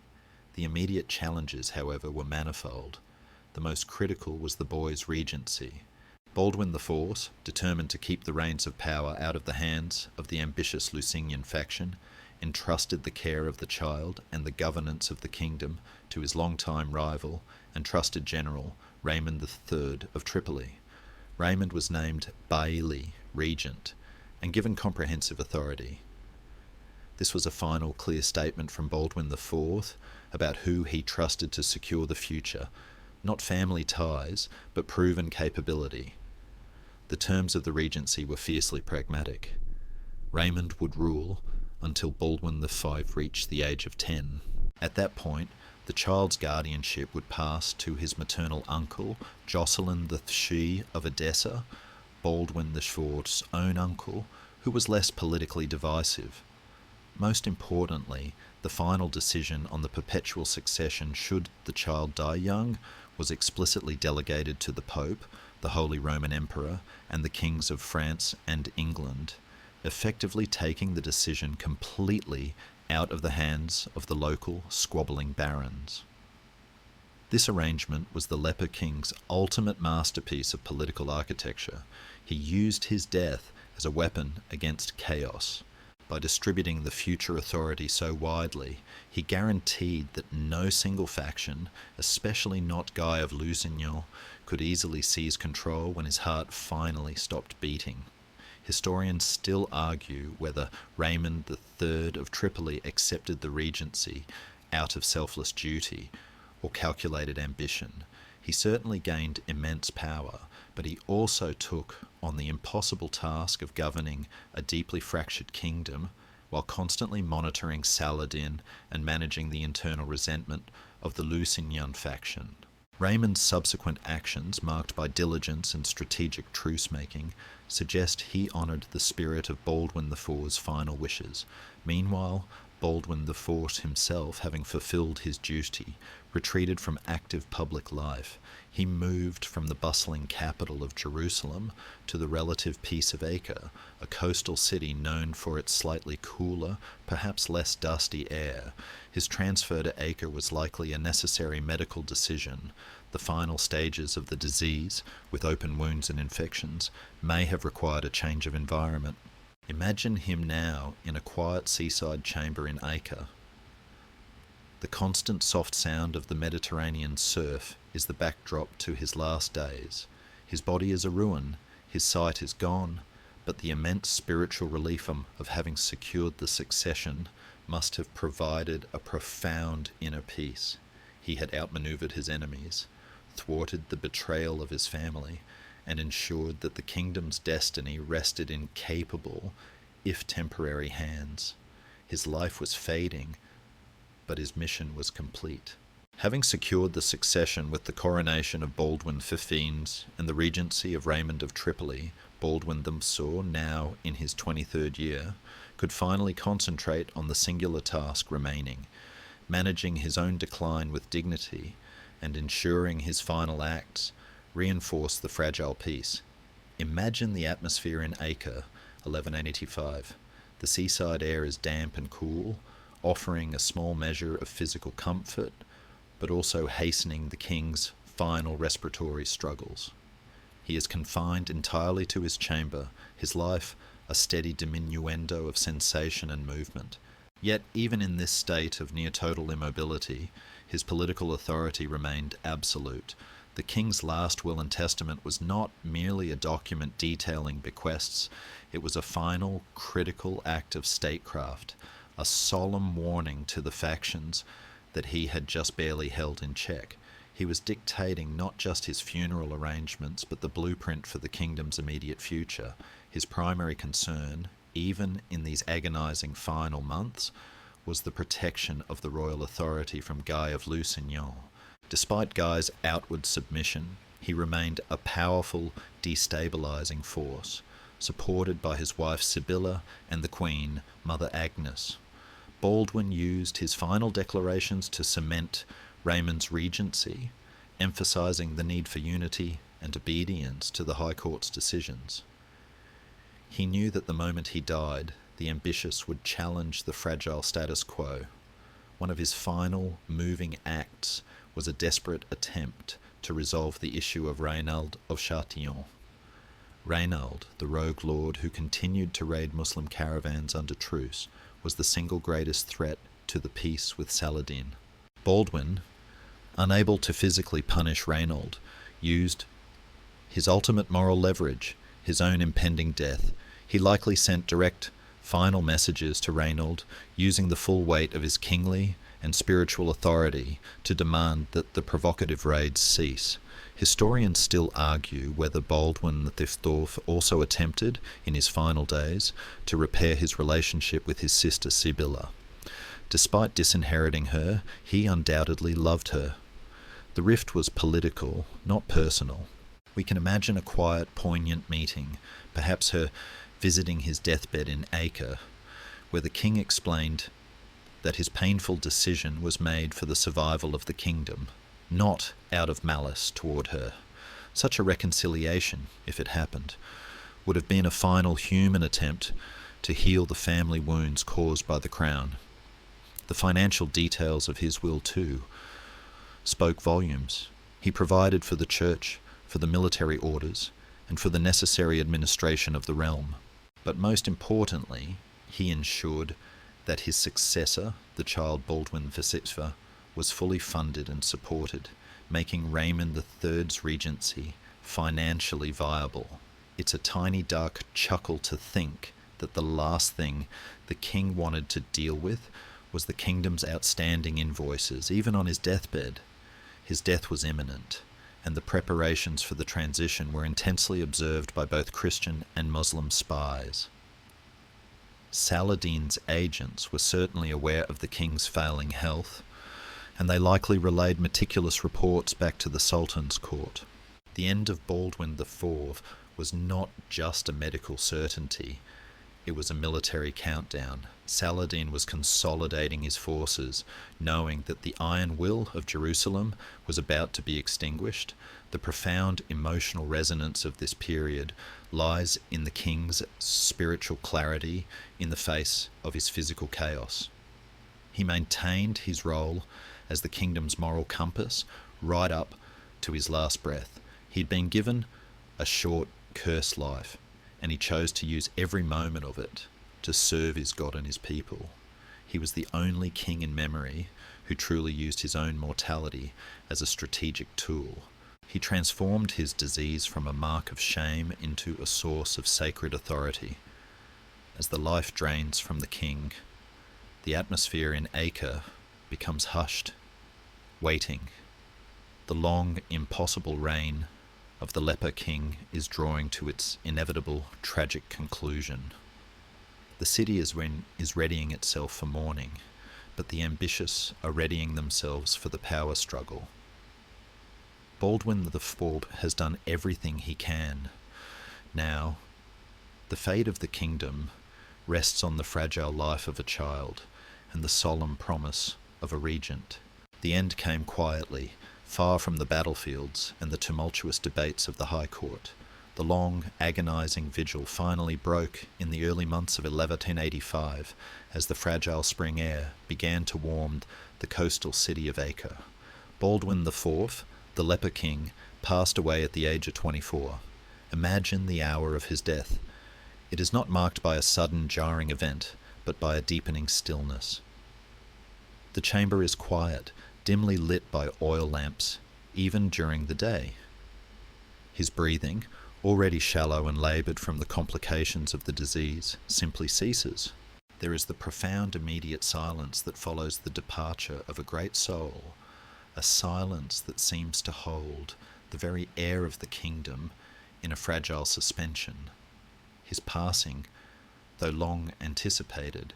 Speaker 1: The immediate challenges, however, were manifold. The most critical was the boy's regency. Baldwin IV, determined to keep the reins of power out of the hands of the ambitious Lusignan faction, entrusted the care of the child and the governance of the kingdom to his longtime rival and trusted general, Raymond III of Tripoli. Raymond was named Bailly, regent, and given comprehensive authority. This was a final clear statement from Baldwin IV about who he trusted to secure the future, not family ties, but proven capability. The terms of the regency were fiercely pragmatic. Raymond would rule until Baldwin V reached the age of 10. At that point, the child's guardianship would pass to his maternal uncle, Jocelyn the She of Edessa, Baldwin IV's own uncle, who was less politically divisive. Most importantly, the final decision on the perpetual succession should the child die young was explicitly delegated to the Pope, the Holy Roman Emperor, and the kings of France and England, effectively taking the decision completely out of the hands of the local squabbling barons. This arrangement was the Leper King's ultimate masterpiece of political architecture. He used his death as a weapon against chaos. By distributing the future authority so widely, he guaranteed that no single faction, especially not Guy of Lusignan, could easily seize control when his heart finally stopped beating. Historians still argue whether Raymond III of Tripoli accepted the regency out of selfless duty or calculated ambition. He certainly gained immense power, but he also took on the impossible task of governing a deeply fractured kingdom while constantly monitoring Saladin and managing the internal resentment of the Lusignan faction. Raymond's subsequent actions, marked by diligence and strategic truce-making, suggest he honoured the spirit of Baldwin IV's final wishes. Meanwhile, Baldwin IV himself, having fulfilled his duty, retreated from active public life. He moved from the bustling capital of Jerusalem to the relative peace of Acre, a coastal city known for its slightly cooler, perhaps less dusty air. His transfer to Acre was likely a necessary medical decision. The final stages of the disease, with open wounds and infections, may have required a change of environment. Imagine him now in a quiet seaside chamber in Acre. The constant soft sound of the Mediterranean surf is the backdrop to his last days. His body is a ruin, his sight is gone, but the immense spiritual relief of having secured the succession must have provided a profound inner peace. He had outmaneuvered his enemies, thwarted the betrayal of his family, and ensured that the kingdom's destiny rested in capable, if temporary, hands. His life was fading, but his mission was complete. Having secured the succession with the coronation of Baldwin XV and the regency of Raymond of Tripoli, Baldwin IV, now in his 23rd year, could finally concentrate on the singular task remaining, managing his own decline with dignity and ensuring his final acts reinforce the fragile peace. Imagine the atmosphere in Acre, 1185. The seaside air is damp and cool, offering a small measure of physical comfort, but also hastening the king's final respiratory struggles. He is confined entirely to his chamber, his life a steady diminuendo of sensation and movement. Yet even in this state of near-total immobility, his political authority remained absolute. The king's last will and testament was not merely a document detailing bequests, it was a final, critical act of statecraft, a solemn warning to the factions that he had just barely held in check. He was dictating not just his funeral arrangements, but the blueprint for the kingdom's immediate future. His primary concern, even in these agonizing final months, was the protection of the royal authority from Guy of Lusignan. Despite Guy's outward submission, he remained a powerful, destabilizing force, supported by his wife Sibylla and the Queen, Mother Agnes. Baldwin used his final declarations to cement Raymond's regency, emphasizing the need for unity and obedience to the High Court's decisions. He knew that the moment he died, the ambitious would challenge the fragile status quo. One of his final moving acts was a desperate attempt to resolve the issue of Reynald of Chatillon. Reynald, the rogue lord who continued to raid Muslim caravans under truce, was the single greatest threat to the peace with Saladin. Baldwin, unable to physically punish Reynald, used his ultimate moral leverage, his own impending death. He likely sent direct, final messages to Reynald, using the full weight of his kingly and spiritual authority to demand that the provocative raids cease. Historians still argue whether Baldwin IV also attempted, in his final days, to repair his relationship with his sister Sibylla. Despite disinheriting her, he undoubtedly loved her. The rift was political, not personal. We can imagine a quiet, poignant meeting, perhaps her visiting his deathbed in Acre, where the king explained that his painful decision was made for the survival of the kingdom, not out of malice toward her. Such a reconciliation, if it happened, would have been a final human attempt to heal the family wounds caused by the crown. The financial details of his will, too, spoke volumes. He provided for the church, for the military orders, and for the necessary administration of the realm. But most importantly, he ensured that his successor, the child Baldwin IV, was fully funded and supported, making Raymond III's regency financially viable. It's a tiny dark chuckle to think that the last thing the king wanted to deal with was the kingdom's outstanding invoices, even on his deathbed. His death was imminent, and the preparations for the transition were intensely observed by both Christian and Muslim spies. Saladin's agents were certainly aware of the king's failing health, and they likely relayed meticulous reports back to the Sultan's court. The end of Baldwin IV was not just a medical certainty, it was a military countdown. Saladin was consolidating his forces, knowing that the iron will of Jerusalem was about to be extinguished. The profound emotional resonance of this period lies in the king's spiritual clarity in the face of his physical chaos. He maintained his role as the kingdom's moral compass right up to his last breath. He'd been given a short, cursed life, and he chose to use every moment of it to serve his God and his people. He was the only king in memory who truly used his own mortality as a strategic tool. He transformed his disease from a mark of shame into a source of sacred authority. As the life drains from the king, the atmosphere in Acre becomes hushed, waiting. The long, impossible reign of the Leper King is drawing to its inevitable, tragic conclusion. The city is readying itself for mourning, but the ambitious are readying themselves for the power struggle. Baldwin IV has done everything he can. Now, the fate of the kingdom rests on the fragile life of a child and the solemn promise of a regent. The end came quietly, far from the battlefields and the tumultuous debates of the High Court. The long, agonizing vigil finally broke in the early months of 1185 as the fragile spring air began to warm the coastal city of Acre. Baldwin IV, the Leper King, passed away at the age of 24. Imagine the hour of his death. It is not marked by a sudden, jarring event, but by a deepening stillness. The chamber is quiet, dimly lit by oil lamps, even during the day. His breathing, already shallow and laboured from the complications of the disease, simply ceases. There is the profound immediate silence that follows the departure of a great soul, a silence that seems to hold the very air of the kingdom in a fragile suspension. His passing, though long anticipated,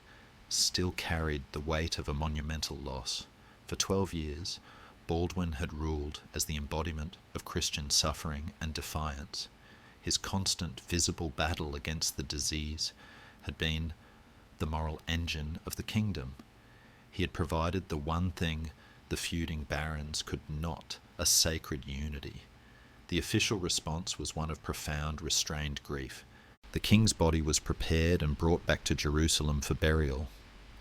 Speaker 1: still carried the weight of a monumental loss. For 12 years, Baldwin had ruled as the embodiment of Christian suffering and defiance. His constant visible battle against the disease had been the moral engine of the kingdom. He had provided the one thing the feuding barons could not, a sacred unity. The official response was one of profound, restrained grief. The king's body was prepared and brought back to Jerusalem for burial.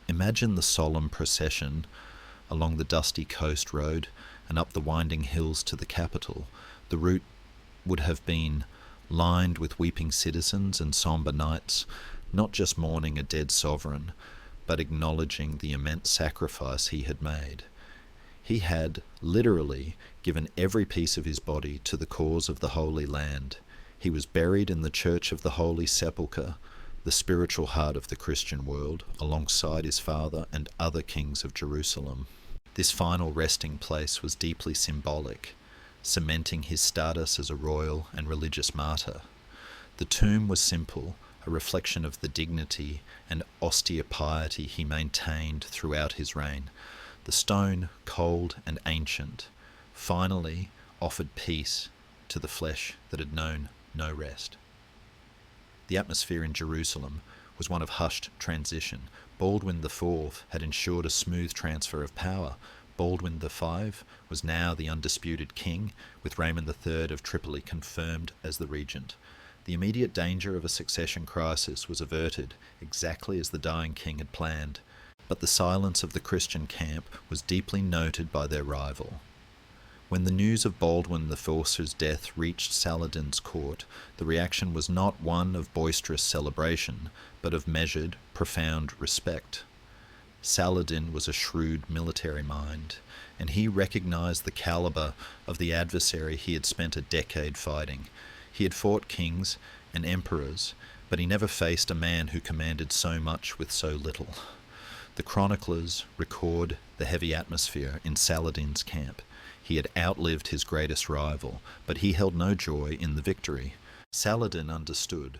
Speaker 1: Imagine the solemn procession along the dusty coast road and up the winding hills to the capital. The route would have been lined with weeping citizens and sombre knights, not just mourning a dead sovereign, but acknowledging the immense sacrifice he had made. He had literally given every piece of his body to the cause of the Holy Land. He was buried in the Church of the Holy Sepulchre, the spiritual heart of the Christian world, alongside his father and other kings of Jerusalem. This final resting place was deeply symbolic, cementing his status as a royal and religious martyr. The tomb was simple, a reflection of the dignity and austere piety he maintained throughout his reign. The stone, cold and ancient, finally offered peace to the flesh that had known no rest. The atmosphere in Jerusalem was one of hushed transition. Baldwin IV had ensured a smooth transfer of power. Baldwin V was now the undisputed king, with Raymond III of Tripoli confirmed as the regent. The immediate danger of a succession crisis was averted, exactly as the dying king had planned, but the silence of the Christian camp was deeply noted by their rival. When the news of Baldwin IV's death reached Saladin's court, the reaction was not one of boisterous celebration, but of measured, profound respect. Saladin was a shrewd military mind, and he recognized the caliber of the adversary he had spent a decade fighting. He had fought kings and emperors, but he never faced a man who commanded so much with so little. The chroniclers record the heavy atmosphere in Saladin's camp. He had outlived his greatest rival, but he held no joy in the victory. Saladin understood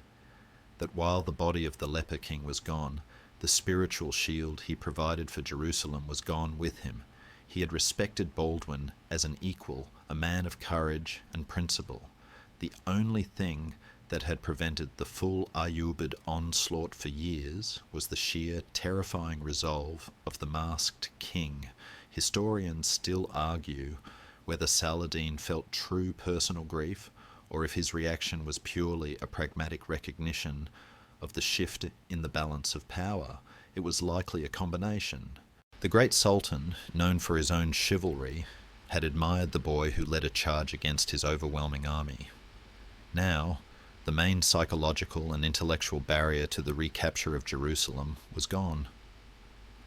Speaker 1: that while the body of the Leper King was gone, the spiritual shield he provided for Jerusalem was gone with him. He had respected Baldwin as an equal, a man of courage and principle. The only thing that had prevented the full Ayyubid onslaught for years was the sheer, terrifying resolve of the masked king. Historians still argue whether Saladin felt true personal grief or if his reaction was purely a pragmatic recognition of the shift in the balance of power. It was likely a combination. The great Sultan, known for his own chivalry, had admired the boy who led a charge against his overwhelming army. Now, the main psychological and intellectual barrier to the recapture of Jerusalem was gone.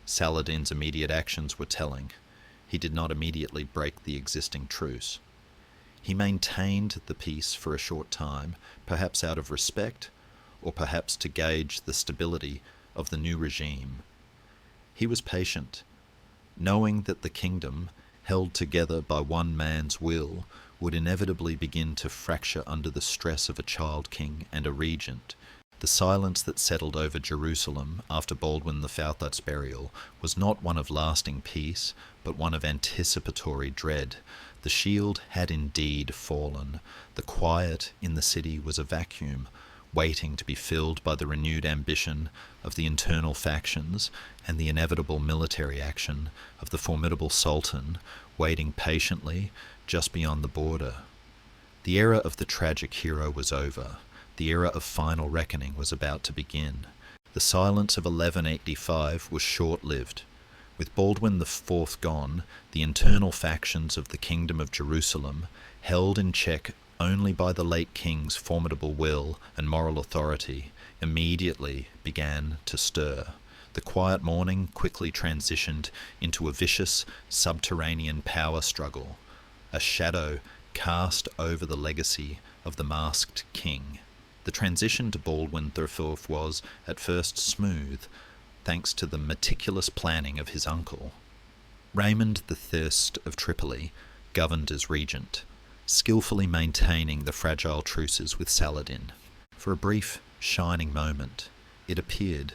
Speaker 1: Saladin's immediate actions were telling. He did not immediately break the existing truce. He maintained the peace for a short time, perhaps out of respect, or perhaps to gauge the stability of the new regime. He was patient, knowing that the kingdom, held together by one man's will, would inevitably begin to fracture under the stress of a child king and a regent. The silence that settled over Jerusalem after Baldwin IV's burial was not one of lasting peace, but one of anticipatory dread. The shield had indeed fallen. The quiet in the city was a vacuum, waiting to be filled by the renewed ambition of the internal factions and the inevitable military action of the formidable Sultan, waiting patiently just beyond the border. The era of the tragic hero was over. The era of final reckoning was about to begin. The silence of 1185 was short-lived. With Baldwin IV gone, the internal factions of the Kingdom of Jerusalem, held in check only by the late king's formidable will and moral authority, immediately began to stir. The quiet morning quickly transitioned into a vicious, subterranean power struggle, a shadow cast over the legacy of the masked king. The transition to Baldwin IV was, at first, smooth, thanks to the meticulous planning of his uncle. Raymond I of Tripoli governed as regent, skillfully maintaining the fragile truces with Saladin. For a brief, shining moment, it appeared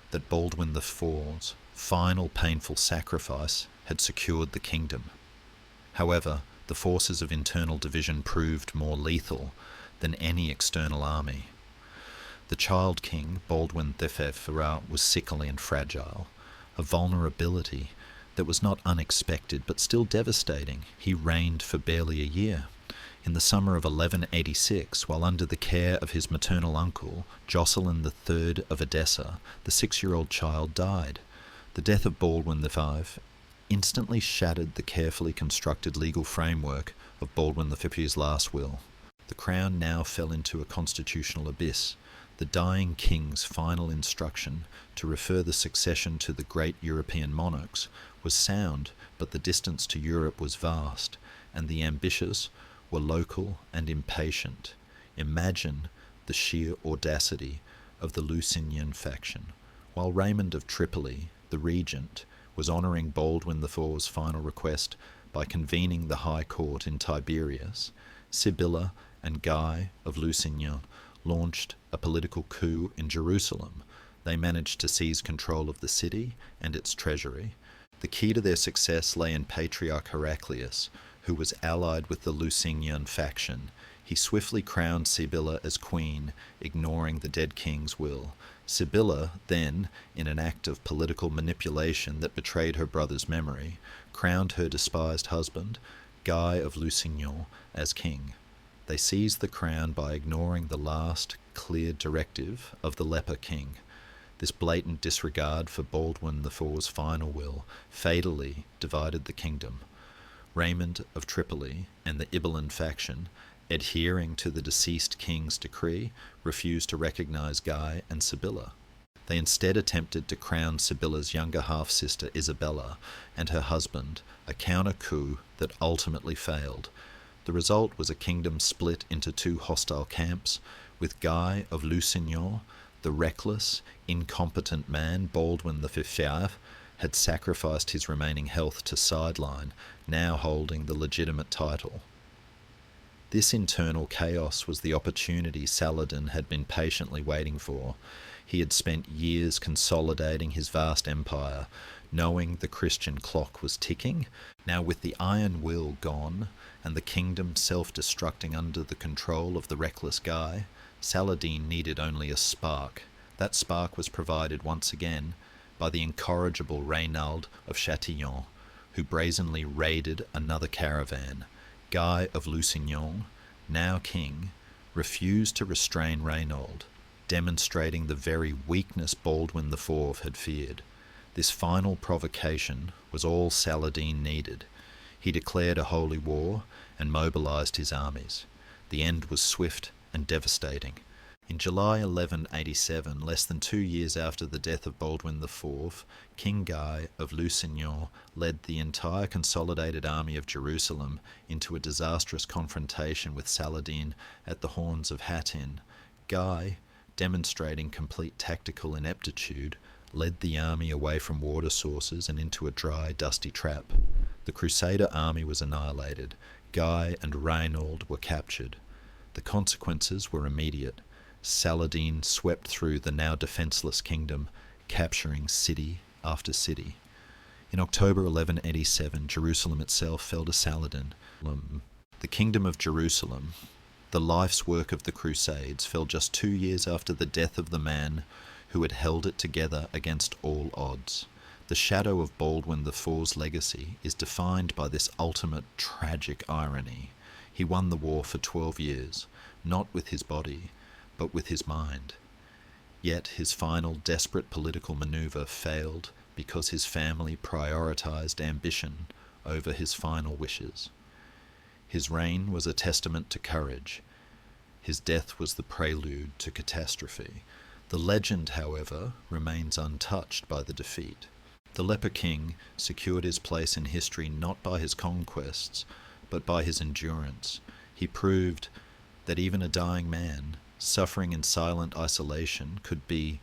Speaker 1: that Baldwin IV's final painful sacrifice had secured the kingdom. However, the forces of internal division proved more lethal than any external army. The child king, Baldwin III, was sickly and fragile, a vulnerability that was not unexpected but still devastating. He reigned for barely a year. In the summer of 1186, while under the care of his maternal uncle, Jocelyn III of Edessa, the 6-year-old child died. The death of Baldwin V instantly shattered the carefully constructed legal framework of Baldwin V's last will. The crown now fell into a constitutional abyss. The dying king's final instruction to refer the succession to the great European monarchs was sound, but the distance to Europe was vast, and the ambitious were local and impatient. Imagine the sheer audacity of the Lusignan faction. While Raymond of Tripoli, the regent, was honouring Baldwin IV's final request by convening the High Court in Tiberias, Sibylla and Guy of Lusignan launched a political coup in Jerusalem. They managed to seize control of the city and its treasury. The key to their success lay in Patriarch Heraclius, who was allied with the Lusignan faction. He He swiftly crowned Sibylla as queen, ignoring the dead king's will. Sibylla then, in an act of political manipulation that betrayed her brother's memory, crowned her despised husband, Guy of Lusignan, as king. They seized the crown by ignoring the last clear directive of the Leper King. This blatant disregard for Baldwin IV's final will fatally divided the kingdom. Raymond of Tripoli and the Ibelin faction, adhering to the deceased king's decree, refused to recognize Guy and Sibylla. They instead attempted to crown Sibylla's younger half-sister Isabella and her husband, a counter-coup that ultimately failed. The result was a kingdom split into two hostile camps, with Guy of Lusignan, the reckless, incompetent man Baldwin V had sacrificed his remaining health to sideline, now holding the legitimate title. This internal chaos was the opportunity Saladin had been patiently waiting for. He had spent years consolidating his vast empire, knowing the Christian clock was ticking. Now, with the iron will gone and the kingdom self-destructing under the control of the reckless Guy, Saladin needed only a spark. That spark was provided once again by the incorrigible Reynald of Chatillon, who brazenly raided another caravan. Guy of Lusignan, now king, refused to restrain Reynald, demonstrating the very weakness Baldwin IV had feared. This final provocation was all Saladin needed. He declared a holy war and mobilized his armies. The end was swift and devastating. In July 1187, less than 2 years after the death of Baldwin IV, King Guy of Lusignan led the entire consolidated army of Jerusalem into a disastrous confrontation with Saladin at the Horns of Hattin. Guy, demonstrating complete tactical ineptitude, led the army away from water sources and into a dry, dusty trap. The Crusader army was annihilated. Guy and Reynald were captured. The consequences were immediate. Saladin swept through the now defenceless kingdom, capturing city after city. In October 1187, Jerusalem itself fell to Saladin. The kingdom of Jerusalem, the life's work of the Crusades, fell just 2 years after the death of the man who had held it together against all odds. The shadow of Baldwin IV's legacy is defined by this ultimate tragic irony. He won the war for 12 years, not with his body, but with his mind. Yet his final desperate political maneuver failed because his family prioritized ambition over his final wishes. His reign was a testament to courage. His death was the prelude to catastrophe. The legend, however, remains untouched by the defeat. The Leper King secured his place in history not by his conquests, but by his endurance. He proved that even a dying man, suffering in silent isolation, could be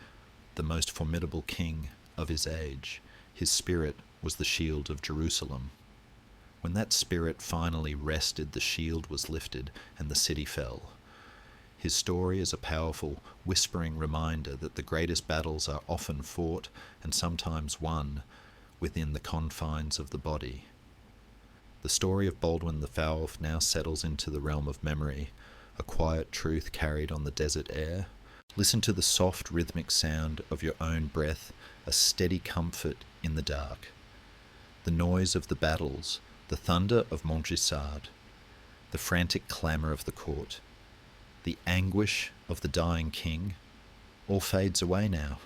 Speaker 1: the most formidable king of his age. His spirit was the shield of Jerusalem. When that spirit finally rested, the shield was lifted and the city fell. His story is a powerful, whispering reminder that the greatest battles are often fought and sometimes won within the confines of the body. The story of Baldwin IV now settles into the realm of memory, a quiet truth carried on the desert air. Listen to the soft rhythmic sound of your own breath, a steady comfort in the dark. The noise of the battles, the thunder of Montgisard, the frantic clamour of the court, the anguish of the dying king, all fades away now.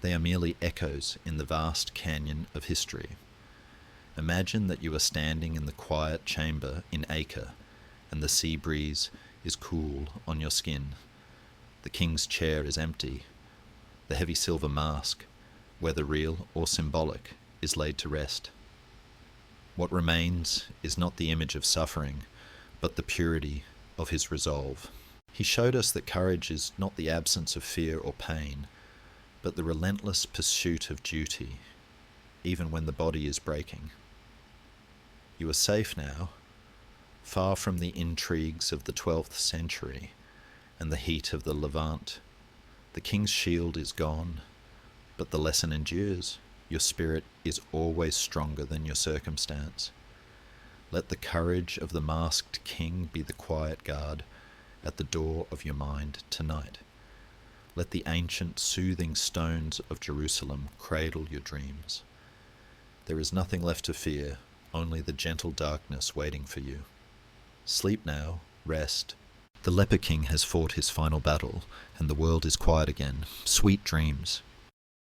Speaker 1: They are merely echoes in the vast canyon of history. Imagine that you are standing in the quiet chamber in Acre, and the sea breeze is cool on your skin. The king's chair is empty. The heavy silver mask, whether real or symbolic, is laid to rest. What remains is not the image of suffering, but the purity of his resolve. He showed us that courage is not the absence of fear or pain, but the relentless pursuit of duty, even when the body is breaking. You are safe now, far from the intrigues of the 12th century and the heat of the Levant. The king's shield is gone, but the lesson endures. Your spirit is always stronger than your circumstance. Let the courage of the masked king be the quiet guard at the door of your mind tonight. Let the ancient, soothing stones of Jerusalem cradle your dreams. There is nothing left to fear, only the gentle darkness waiting for you. Sleep now, rest. The Leper King has fought his final battle, and the world is quiet again. Sweet dreams.